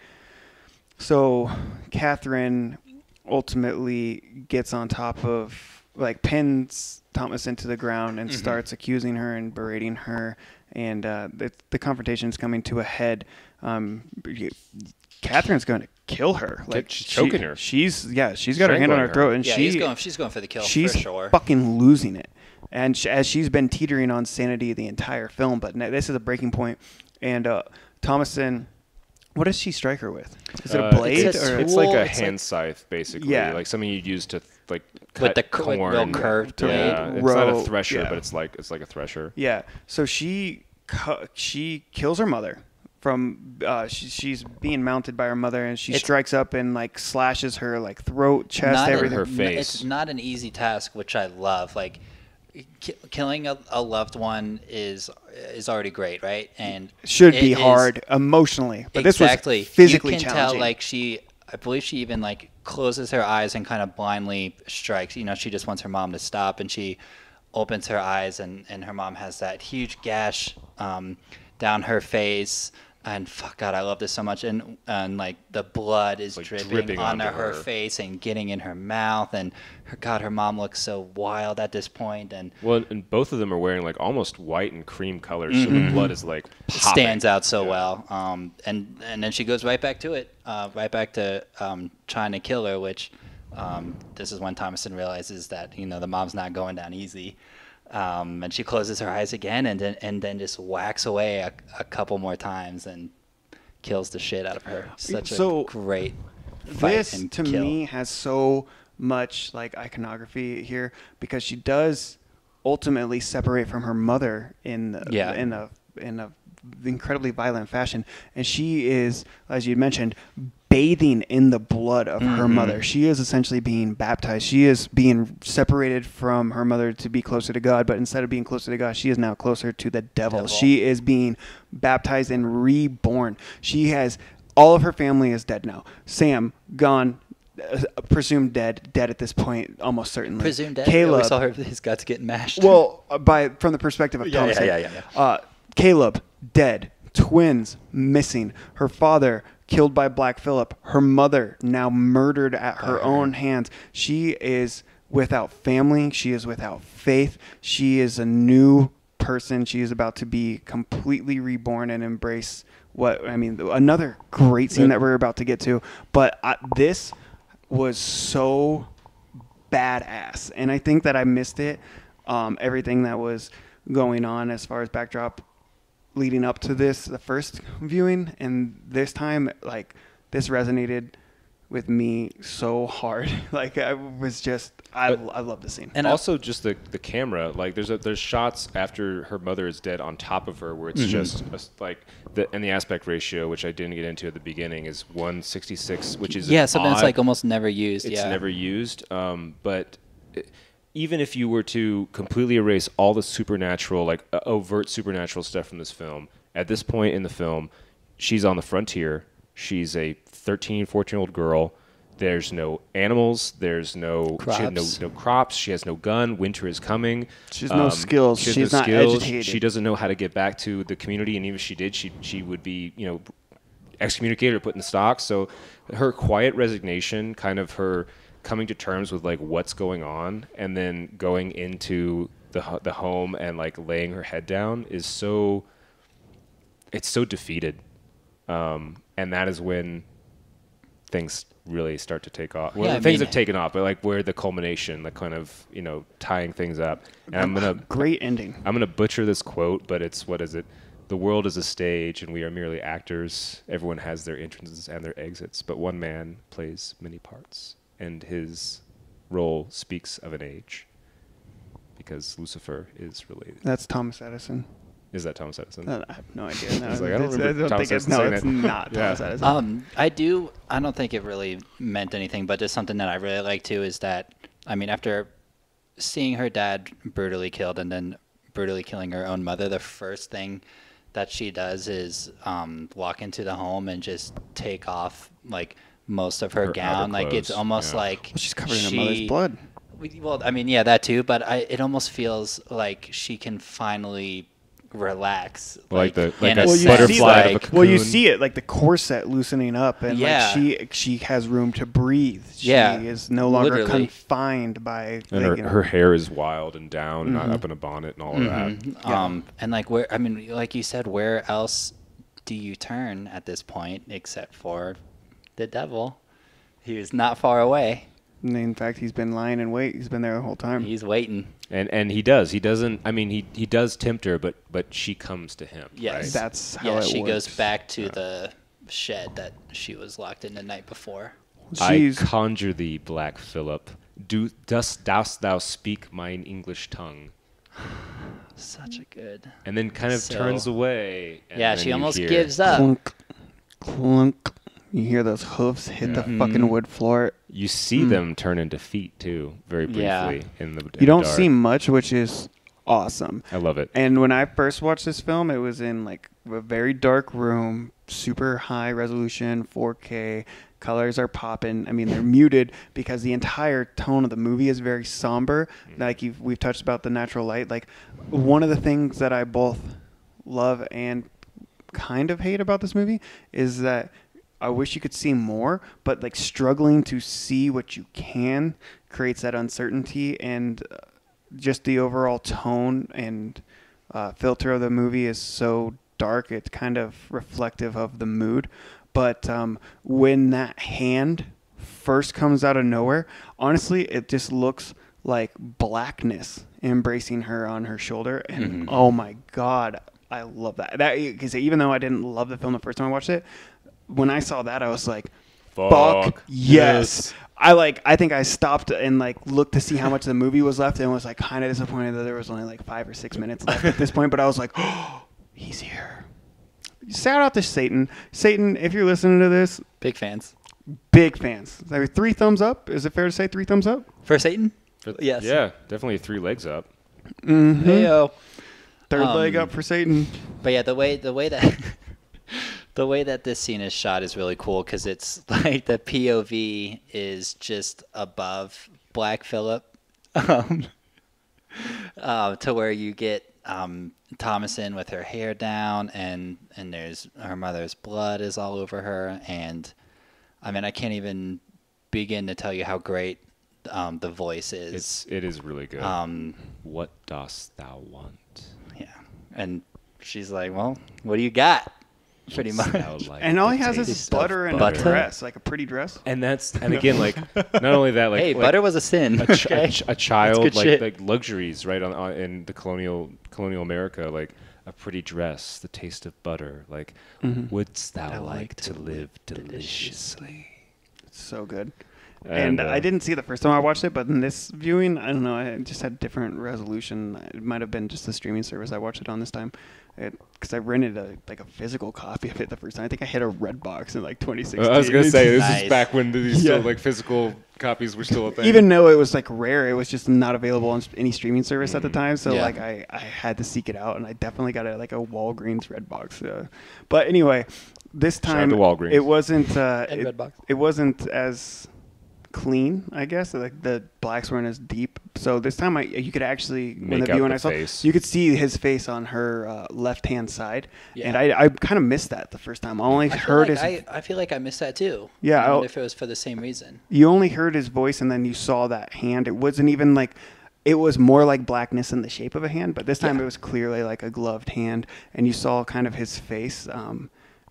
so Catherine ultimately gets on top of, like, pins Thomas into the ground and starts accusing her and berating her, and the confrontation is coming to a head. Catherine's going to kill her. Like, She's choking her. She's got her hand on her Strangling throat, her. and Yeah, she's going for the kill she's for sure. fucking losing it. And as she's been teetering on sanity the entire film, but this is a breaking point. And Thomason, what does she strike her with? Is it a blade? It's a or It's like a It's hand like- scythe, basically. Yeah. Like something you'd use to like cut With the corn. real curved blade. Yeah, it's not a Row, thresher, yeah. but it's like a thresher. Yeah. So she kills her mother from she's being mounted by her mother, and she strikes up and like slashes her like throat, chest, Not everything. her face. It's not an easy task, which I love. Like killing a loved one is already great, right? And Should it be is- hard emotionally, but exactly. this was physically you can challenging. tell, like I believe she even like closes her eyes and kind of blindly strikes. You know, she just wants her mom to stop, and she opens her eyes, and her mom has that huge gash down her face. And fuck God, I love this so much. And like the blood is Like dripping dripping onto onto her her. face and getting in her mouth. And her mom looks so wild at this point. And Well, and both of them are wearing like almost white and cream colors, so the blood is like popping. stands out so well. And then she goes right back to it, right back to trying to kill her, which this is when Thomason realizes that, you know, the mom's not going down easy. And she closes her eyes again and then just whacks away a couple more times and kills the shit out of her. Such So, a great fight This and to kill. me has so much like iconography here, because she does ultimately separate from her mother in a incredibly violent fashion, and she is, as you mentioned, bathing in the blood of her mother. She is essentially being baptized. She is being separated from her mother to be closer to God, but instead of being closer to God, she is now closer to the devil. She is being baptized and reborn. She has all of her family is dead now. Sam gone, presumed dead at this point, almost certainly. Presumed dead. Caleb, We saw his guts getting mashed. well, from the perspective of Thomason. yeah. Caleb, dead. Twins, missing. Her father, killed by Black Phillip. Her mother, now murdered at her own hands. She is without family. She is without faith. She is a new person. She is about to be completely reborn and embrace another great scene that we're about to get to. But this was so badass, and I think that I missed it. Everything that was going on as far as backdrop leading up to the first viewing, and this time, like, this resonated with me so hard. Like, I love the scene. And also just the camera, like there's shots after her mother is dead on top of her where it's just and the aspect ratio, which I didn't get into at the beginning, is 1:66, which is something that's odd. like almost never used. It's never used, but even if you were to completely erase all the supernatural, like overt supernatural stuff from this film, at this point in the film, she's on the frontier. She's a 13, 14-year-old girl. There's no animals. There's no Crops. She had no crops. She has no gun. Winter is coming. She has no skills. She has She's no not skills. educated. She doesn't know how to get back to the community. And even if she did, she would be, excommunicated or put in the stocks. So her quiet resignation, kind of her coming to terms with like what's going on, and then going into the home and like laying her head down is so defeated. And that is when things really start to take off. Well, Yeah, things have taken off, but like where the culmination, like kind of, tying things up. And Great ending. I'm going to butcher this quote, but it's, what is it? The world is a stage and we are merely actors. Everyone has their entrances and their exits, but one man plays many parts, and his role speaks of an age, because Lucifer is related. That's Thomas Edison. Is that Thomas Edison? I have no idea. No, I was like, I don't remember Thomas Edison No, saying it's that. not Yeah. Thomas Edison. I don't think it really meant anything, but just something that I really like too is that, after seeing her dad brutally killed and then brutally killing her own mother, the first thing that she does is walk into the home and just take off like most of her gown. outer Like it's clothes, almost yeah. like She's covered in her mother's blood. Well, that too, but it almost feels like she can finally relax. Like in a a sense, butterfly out of a cocoon. Well, you see it like the corset loosening up, and Yeah. like she has room to breathe. She Yeah, is no longer literally. confined by. And like, her hair is wild and down, not up in a bonnet and all of that. And like like you said, where else do you turn at this point except for the devil? He was not far away. And in fact, he's been lying in wait. He's been there the whole time. He's waiting. And he doesn't. I mean, he does tempt her, but she comes to him. Yes. right? That's how it she works. goes back to the shed that she was locked in the night before. I conjure thee, Black Phillip. Dost thou speak mine English tongue? Such a good. And then kind of turns away. And Yeah, then she you almost hear- gives up. Clunk, clunk. You hear those hoofs hit the fucking wood floor. You see them turn into feet too, very briefly Yeah. in the. You don't dark. see much, which is awesome. I love it. And when I first watched this film, it was in like a very dark room, super high resolution, 4K. Colors are popping. I mean, they're muted because the entire tone of the movie is very somber. Like we've touched about the natural light. Like one of the things that I both love and kind of hate about this movie is that I wish you could see more, but like struggling to see what you can creates that uncertainty, and just the overall tone and filter of the movie is so dark. It's kind of reflective of the mood. But when that hand first comes out of nowhere, honestly, it just looks like blackness embracing her on her shoulder. And oh my God, I love that. Because even though I didn't love the film the first time I watched it, when I saw that, I was like, fuck yes. I think I stopped and like looked to see how much of the movie was left, and was like kind of disappointed that there was only like 5 or 6 minutes left at this point. But I was like, oh, he's here. Shout out to Satan. Satan, if you're listening to this, Big fans. big fans. There were 3 thumbs up. Is it fair to say 3 thumbs up? For Satan? Yes. Yeah, definitely 3 legs up. Heyo. Third leg up for Satan. But yeah, the way that the way that this scene is shot is really cool because it's like the POV is just above Black Phillip, to where you get Thomasin with her hair down, and there's her mother's blood is all over her, and I mean I can't even begin to tell you how great the voice is. It is really good. What dost thou want? Yeah, and she's like, well, what do you got? Pretty much. And all he has is taste butter of and butter. a dress, like a pretty dress. And again, like, not only that, like, Hey, like butter was a sin. Okay? a child, good shit. like luxuries, right? On in the colonial America, like a pretty dress, the taste of butter. Like, wouldst thou like to live deliciously? It's so good. And I didn't see it the first time I watched it, but in this viewing, I don't know, I just had different resolution. It might have been just the streaming service I watched it on this time. Because I rented a physical copy of it the first time. I think I hit a Redbox in like 2016. I was going to say, this Nice. is back when these still, like, physical copies were still a thing. Even though it was like rare, it was just not available on any streaming service at the time. So Yeah. like I had to seek it out, and I definitely got a Walgreens Redbox. But anyway, this Shout out time to Walgreens. it wasn't Redbox. it wasn't as clean, I guess. Like the blacks weren't as deep. So this time you could actually, when Make the out viewing the I saw, face. you could see his face on her left hand side, Yeah. and I kind of missed that the first time. I only I feel heard like his. I feel like I missed that too. Yeah, I wonder if it was for the same reason. You only heard his voice, and then you saw that hand. It wasn't even like, it was more like blackness in the shape of a hand, but this time it was clearly like a gloved hand, and you saw kind of his face,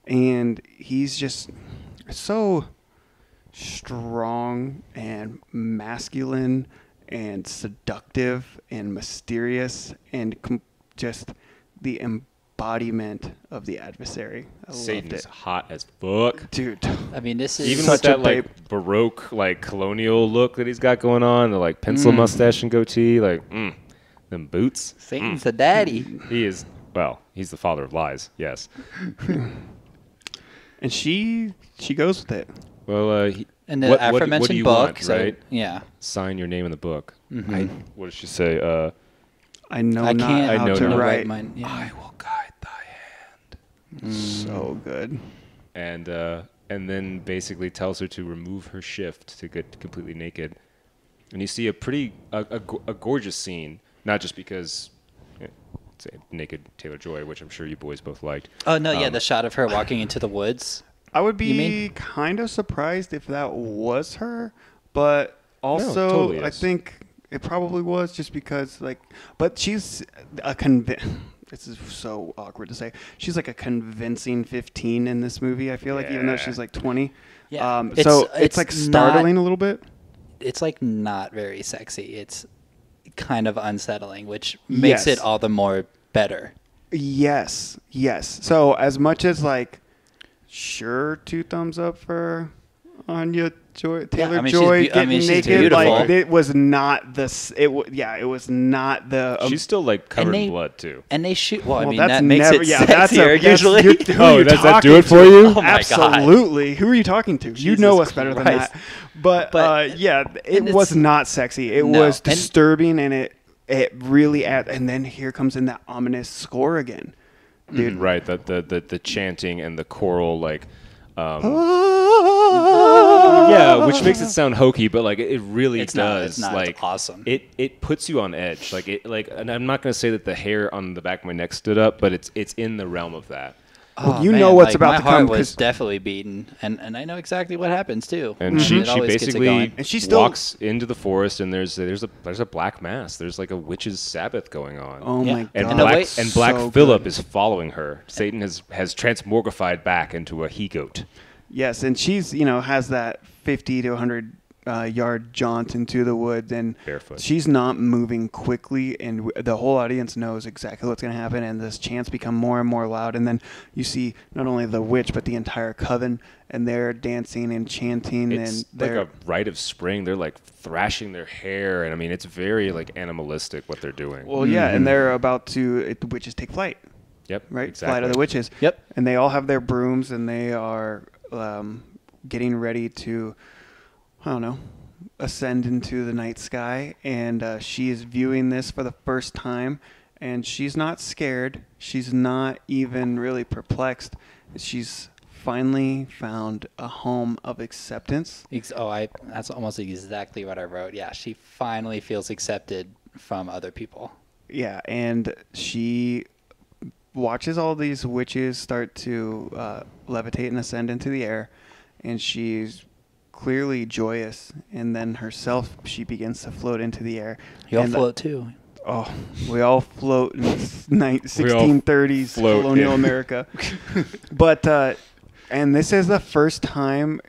and he's just so strong and masculine and seductive and mysterious and just the embodiment of the adversary. I loved Satan it. is hot as fuck. Dude. I mean, this is Even Such with that a like babe. Baroque, like colonial look that he's got going on, the like pencil mustache and goatee, like them boots. Satan's the daddy. He is, well, he's the father of lies. Yes. And she goes with it. Well, And the what do aforementioned you book, want, so, right? yeah. Sign your name in the book. What does she say? I know I not can't how know to not. write. mine. Yeah. I will guide thy hand. So good. And then basically tells her to remove her shift to get completely naked. And you see a gorgeous scene, not just because it's a naked Taylor-Joy, which I'm sure you boys both liked. Oh no, yeah, the shot of her walking into the woods. I would You be mean? kind of surprised if that was her, but also totally I is. think it probably was, just because but she's this is so awkward to say. She's like a convincing 15 in this movie, I feel like, even though she's like 20. Yeah. So it's like not- startling a little bit. It's like not very sexy. It's kind of unsettling, which makes Yes. it all the more better. Yes. So as much as sure, 2 thumbs up for Anya Joy, I mean, she's Taylor-Joy be- I mean, getting she's naked. beautiful. It was not this. It was not the. She's still like covered they- in blood too. And they shoot. Well, I well, mean, that's that makes never. it Yeah, that's sexier usually. who are you Does that do talking it for to? you? Oh my God. Absolutely. Who are you talking to? You know Jesus us better than Christ. that. But yeah, it and was it's- not sexy. It No, was and- disturbing, and it really and then here comes in that ominous score again, dude. Right, the chanting and the choral yeah, which makes it sound hokey, but it really It's does. not. It's awesome. It puts you on edge. And I'm not going to say that the hair on the back of my neck stood up, but it's in the realm of that. Well, you know what's about my to come, heart was 'cause- definitely beaten, and I know exactly what happens too. And she It always gets it basically going. And she still- walks into the forest, and there's a black mass. There's like a witch's Sabbath going on. Oh Yeah. my god! And And the Black way- and Black So Phillip good. is following her. Satan has transmogrified back into a he goat. Yes, and she's has that 50 to 100 yard jaunt into the woods, and Barefoot. she's not moving quickly, and the whole audience knows exactly what's going to happen, and this chants become more and more loud, and then you see not only the witch but the entire coven, and they're dancing and chanting, It's and like they're a rite of spring. They're like thrashing their hair, and I mean, it's very like animalistic what they're doing. well, yeah, and they're about to the witches take flight, Yep, right? exactly. Flight of the witches. Yep. And they all have their brooms, and they are getting ready to, I don't know, ascend into the night sky. And she is viewing this for the first time, and she's not scared. She's not even really perplexed. She's finally found a home of acceptance. That's almost exactly what I wrote. Yeah, she finally feels accepted from other people. Yeah, and she watches all these witches start to levitate and ascend into the air, and she's clearly joyous, and then herself, she begins to float into the air. You'll And, float too. Oh, we all float in 1630s float colonial in. America. But, and this is the first time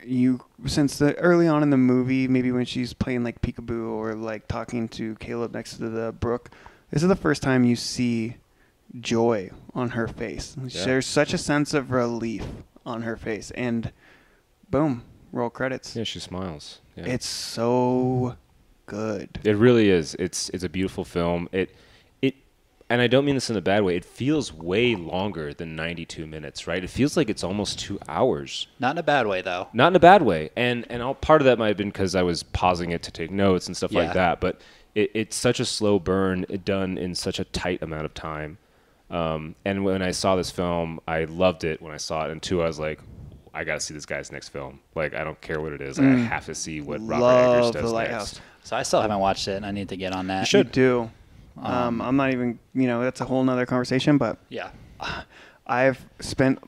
since the early on in the movie, maybe when she's playing like peekaboo or like talking to Caleb next to the brook, this is the first time you see joy on her face. Yeah. There's such a sense of relief on her face, and boom, roll credits. Yeah, she smiles. Yeah. It's so good. It really is. It's a beautiful film. It and I don't mean this in a bad way. It feels way longer than 92 minutes, right? It feels like it's almost 2 hours. Not in a bad way, though. Not in a bad way. And part of that might have been because I was pausing it to take notes and stuff like that. But it's such a slow burn done in such a tight amount of time. And when I saw this film, I loved it when I saw it. And two, I was like, I got to see this guy's next film. Like, I don't care what it is. Like, I have to see what Robert Eggers does The Lighthouse. next. So I still haven't watched it, and I need to get on that. You should. Do. I'm not even, that's a whole nother conversation, but Yeah. I've spent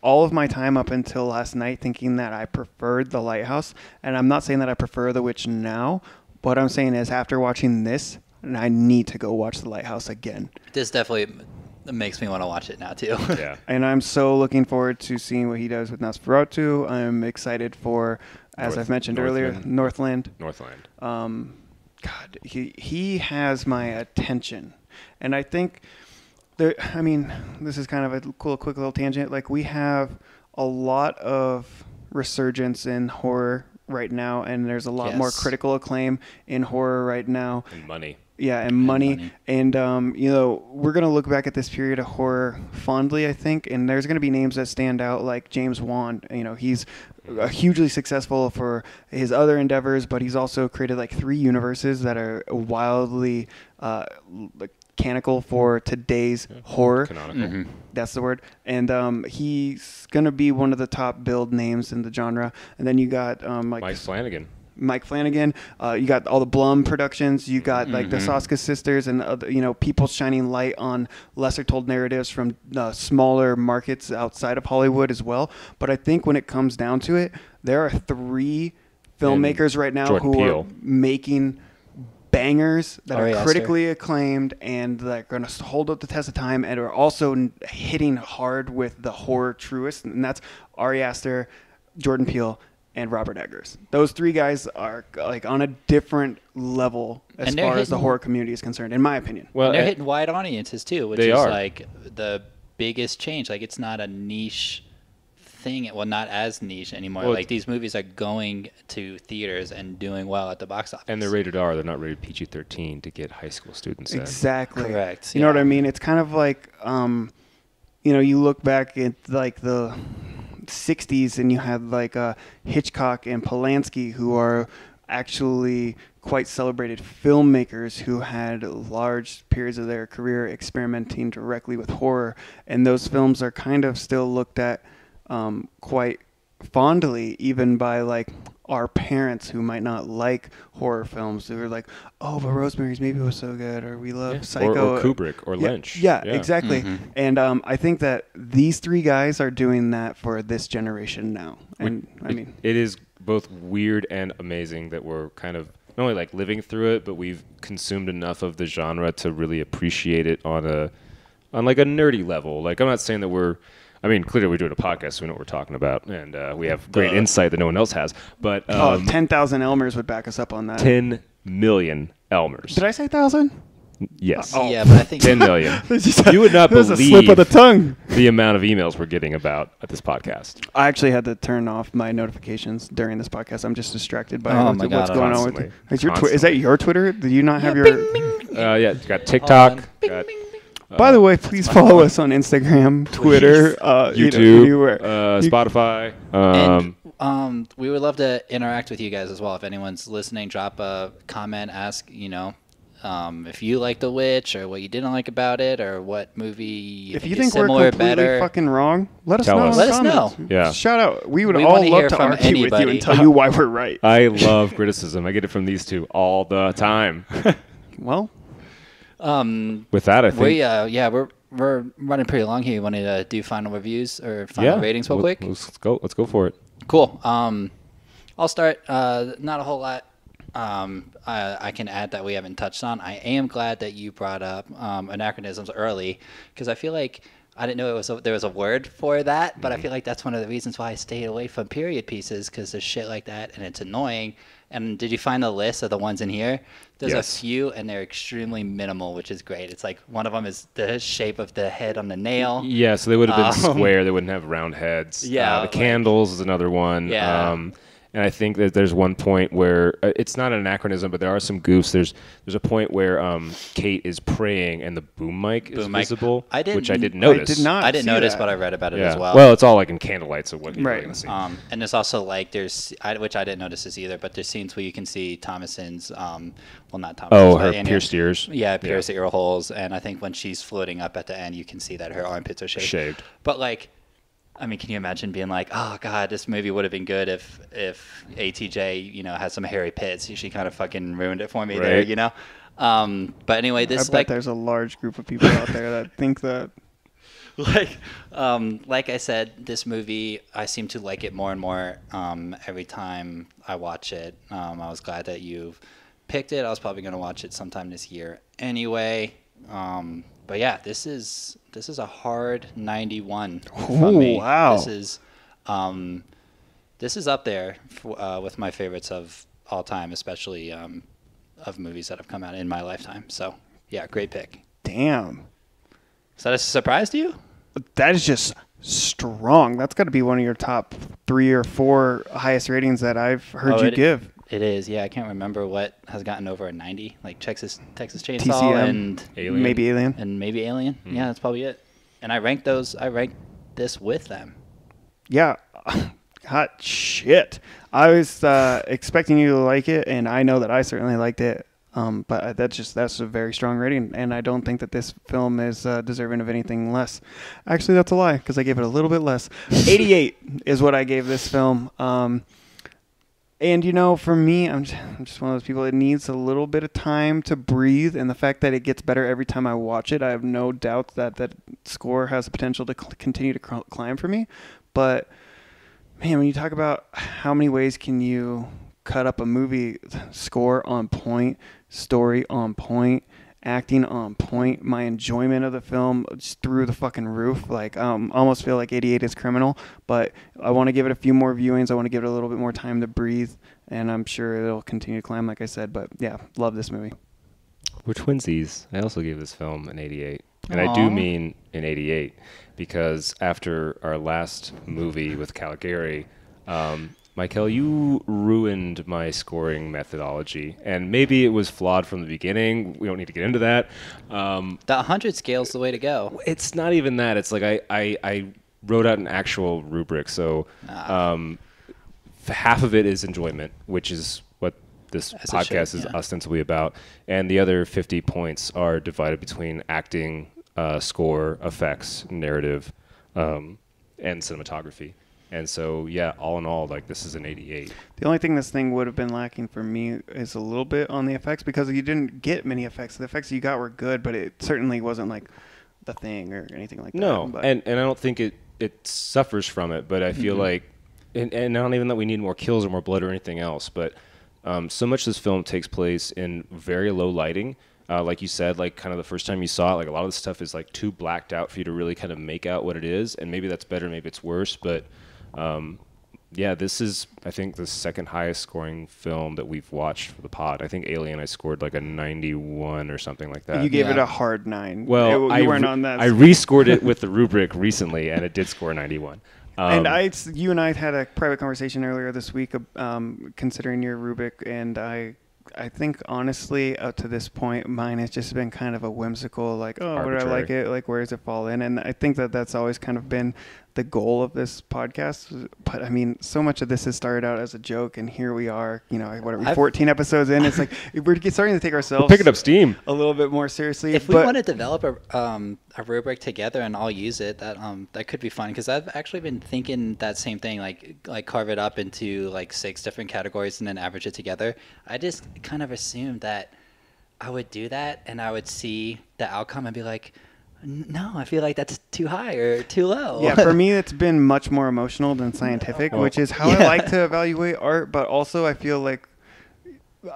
all of my time up until last night thinking that I preferred The Lighthouse, and I'm not saying that I prefer The Witch now. What I'm saying is after watching this, I need to go watch The Lighthouse again. This definitely makes me want to watch it now, too. Yeah. And I'm so looking forward to seeing what he does with Nosferatu. I'm excited for, as I've mentioned earlier, Northland. God, he has my attention, and I think this is kind of a quick little tangent. Like, we have a lot of resurgence in horror right now, and there's a lot more critical acclaim in horror right now. And money. Yeah, and money. And, we're going to look back at this period of horror fondly, I think, and there's going to be names that stand out, like James Wan. He's hugely successful for his other endeavors, but he's also created like 3 universes that are wildly canonical for today's horror. Canonical. Mm-hmm. That's the word. And he's going to be one of the top billed names in the genre. And then you got Mike Flanagan. You got all the Blum productions. You got like the Soska sisters and other, people shining light on lesser told narratives from smaller markets outside of Hollywood as well. But I think when it comes down to it, there are 3 filmmakers right now Jordan who Peele. are making bangers that Ari are Aster. critically acclaimed and that are going to hold up the test of time and are also hitting hard with the horror truest. And that's Ari Aster, Jordan Peele, and Robert Eggers. Those 3 guys are like on a different level as far as the horror community is concerned, in my opinion. Well, And they're hitting wide audiences, too, which They is are. like the biggest change. Like, it's not a niche thing. Well, not as niche anymore. Well, like, these movies are going to theaters and doing well at the box office. and they're rated R. They're not rated PG-13 to get high school students in. Exactly. Correct, You know what I mean? It's kind of like, you look back at like the 60s and you had like Hitchcock and Polanski, who are actually quite celebrated filmmakers who had large periods of their career experimenting directly with horror. And those films are kind of still looked at quite fondly, even by like our parents who might not like horror films. They were like, oh, but Rosemary's Baby was so good, or we love Psycho. Or Kubrick or Lynch. Yeah, exactly. And I think that these 3 guys are doing that for this generation now. And It is both weird and amazing that we're kind of not only like living through it, but we've consumed enough of the genre to really appreciate it on like a nerdy level. Like, I'm not saying that clearly we're doing a podcast, so we know what we're talking about, and we have great insight that no one else has. But 10,000 Elmers would back us up on that. 10 million Elmers. Did I say 1,000? Yes. Yeah, but I think 10 million. You would not That was a believe slip of the tongue. the amount of emails we're getting about this podcast. I actually had to turn off my notifications during this podcast. I'm just distracted by Oh my God, what's going on with constantly. it. Is that your Twitter? Do you not have your... Yeah, you got TikTok. Got, By the way, please follow us on Instagram, Twitter, YouTube, anywhere. Spotify. And we would love to interact with you guys as well. If anyone's listening, drop a comment, ask, if you like The Witch or what you didn't like about it or what movie you If think you is think we're similar, completely better. fucking wrong, let us Tell know. us. in Let the us comments. know. Yeah. Shout out. We would We all wanna love hear to from argue with you anybody. and tell you why we're right. I love criticism. I get it from these 2 all the time. Well, With that, I think. We're running pretty long here. You wanted to do final reviews or final ratings real quick? Let's go for it. Cool. I'll start. Not a whole lot I can add that we haven't touched on. I am glad that you brought up anachronisms early because I feel like I didn't know there was a word for that, but I feel like that's one of the reasons why I stayed away from period pieces, because there's shit like that and it's annoying. And did you find the list of the ones in here? There's a few, and they're extremely minimal, which is great. It's like one of them is the shape of the head on the nail. Yeah, so they would have been square. They wouldn't have round heads. Yeah, the candles is another one. Yeah. And I think that there's one point where it's not an anachronism, but there are some goofs. There's a point where Kate is praying and the boom mic is visible, which I didn't notice. I didn't notice, but I read about it as well. Well, it's all like in candlelight, so what you're really going to see. And there's also like which I didn't notice this either, but there's scenes where you can see Thomasin's, well, not Thomasin's. Oh, her pierced ears. Yeah, pierced ear holes, and I think when she's floating up at the end, you can see that her armpits are shaved. But like, I mean, can you imagine being like, oh god, this movie would have been good if ATJ, had some hairy pits. She kind of fucking ruined it for me there, But anyway, this I bet there's a large group of people out there that think that. Like I said, this movie, I seem to like it more and more every time I watch it. I was glad that you picked it. I was probably going to watch it sometime this year anyway. But yeah, this is a hard 91 from me. Wow. This is up there with my favorites of all time, especially of movies that have come out in my lifetime. So yeah, great pick. Damn. Is that a surprise to you? That is just strong. That's got to be one of your top 3 or 4 highest ratings that I've heard you give. It is, yeah. I can't remember what has gotten over a 90, like Texas Chainsaw TCM, and Alien. Maybe Alien. And maybe Alien. Mm-hmm. Yeah, that's probably it. And I ranked this with them. Yeah. Hot shit. I was expecting you to like it, and I know that I certainly liked it. But that's a very strong rating, and I don't think that this film is deserving of anything less. Actually, that's a lie, because I gave it a little bit less. 88 is what I gave this film. And, for me, I'm just one of those people that needs a little bit of time to breathe, and the fact that it gets better every time I watch it, I have no doubt that score has the potential to continue to climb for me. But, man, when you talk about how many ways can you cut up a movie, score on point, story on point, acting on point, my enjoyment of the film just through the fucking roof. Like, almost feel like 88 is criminal, but I want to give it a few more viewings. I want to give it a little bit more time to breathe, and I'm sure it'll continue to climb, like I said. But yeah, love this movie. We're twinsies. I also gave this film an 88. And I do mean an 88 because after our last movie with Caligari, Michael, you ruined my scoring methodology, and maybe it was flawed from the beginning. We don't need to get into that. The 100 scale's the way to go. It's not even that. It's like I wrote out an actual rubric. So half of it is enjoyment, which is what this podcast is ostensibly about, and the other 50 points are divided between acting, score, effects, narrative, and cinematography. And so, yeah, all in all, like, this is an 88. The only thing this thing would have been lacking for me is a little bit on the effects, because you didn't get many effects. The effects you got were good, but it certainly wasn't like The Thing or anything like that. No, and I don't think it suffers from it, but I feel like, and not even that we need more kills or more blood or anything else, but so much of this film takes place in very low lighting. Like you said, like kind of the first time you saw it, like a lot of the stuff is like too blacked out for you to really kind of make out what it is, and maybe that's better, maybe it's worse, but yeah, this is, I think, the second highest scoring film that we've watched for the pod. I think Alien, I scored like a 91 or something like that. You gave it a hard 9. Well, you weren't on that. I rescored it with the rubric recently, and it did score 91. And you and I had a private conversation earlier this week, considering your rubric, and I think, honestly, up to this point, mine has just been kind of a whimsical, like, oh, where do I like it? Like, where does it fall in? And I think that's always kind of been the goal of this podcast. But, I mean, so much of this has started out as a joke, and here we are, 14 episodes in. It's like, we're starting to take ourselves picking up steam a little bit more seriously. If we want to develop a rubric together and all use it, that could be fun, because I've actually been thinking that same thing, like carve it up into like 6 different categories and then average it together. I just kind of assumed that I would do that and I would see the outcome and be like, no, I feel like that's too high or too low. Yeah, for me, it's been much more emotional than scientific, which is how I like to evaluate art. But also, I feel like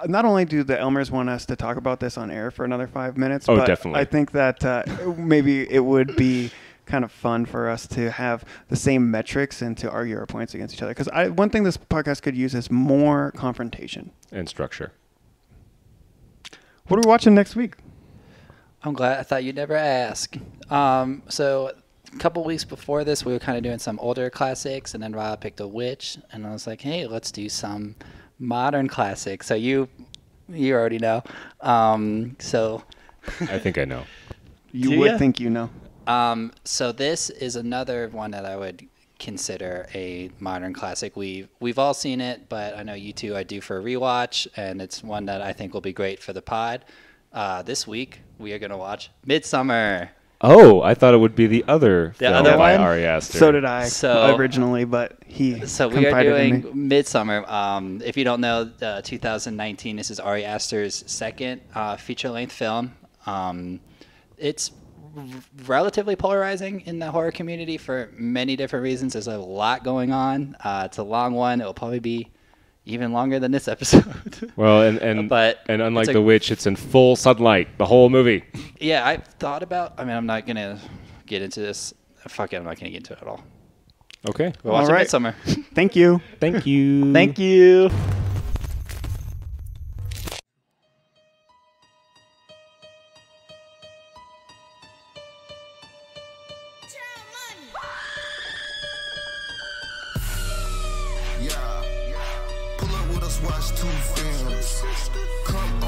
not only do the Elmers want us to talk about this on air for another 5 minutes, but definitely. I think that maybe it would be kind of fun for us to have the same metrics and to argue our points against each other. Because one thing this podcast could use is more confrontation And structure. What are we watching next week? I'm glad. I thought you'd never ask. So a couple weeks before this, we were kind of doing some older classics, and then Rob picked a witch, and I was like, hey, let's do some modern classics. So you already know. So I think I know. You would think you know. So this is another one that I would consider a modern classic. We've all seen it, but I know you two are due for a rewatch, and it's one that I think will be great for the pod. This week we are going to watch Midsummer. Oh, I thought it would be the other film other by one? Ari Aster. So did I So- originally, but he So we are confided in me. doing Midsummer. If you don't know, 2019, this is Ari Aster's second feature-length film. It's relatively polarizing in the horror community for many different reasons. There's a lot going on. It's a long one. It will probably be even longer than this episode. Well, and But unlike it's The Witch, it's in full sunlight, the whole movie. Yeah, I've thought about. I mean, I'm not gonna get into this. Fuck it, I'm not gonna get into it at all. Okay. We're watching All right. Midsummer. Thank you. Thank you. Thank you. Yeah. Pull up with us, watch two films. Come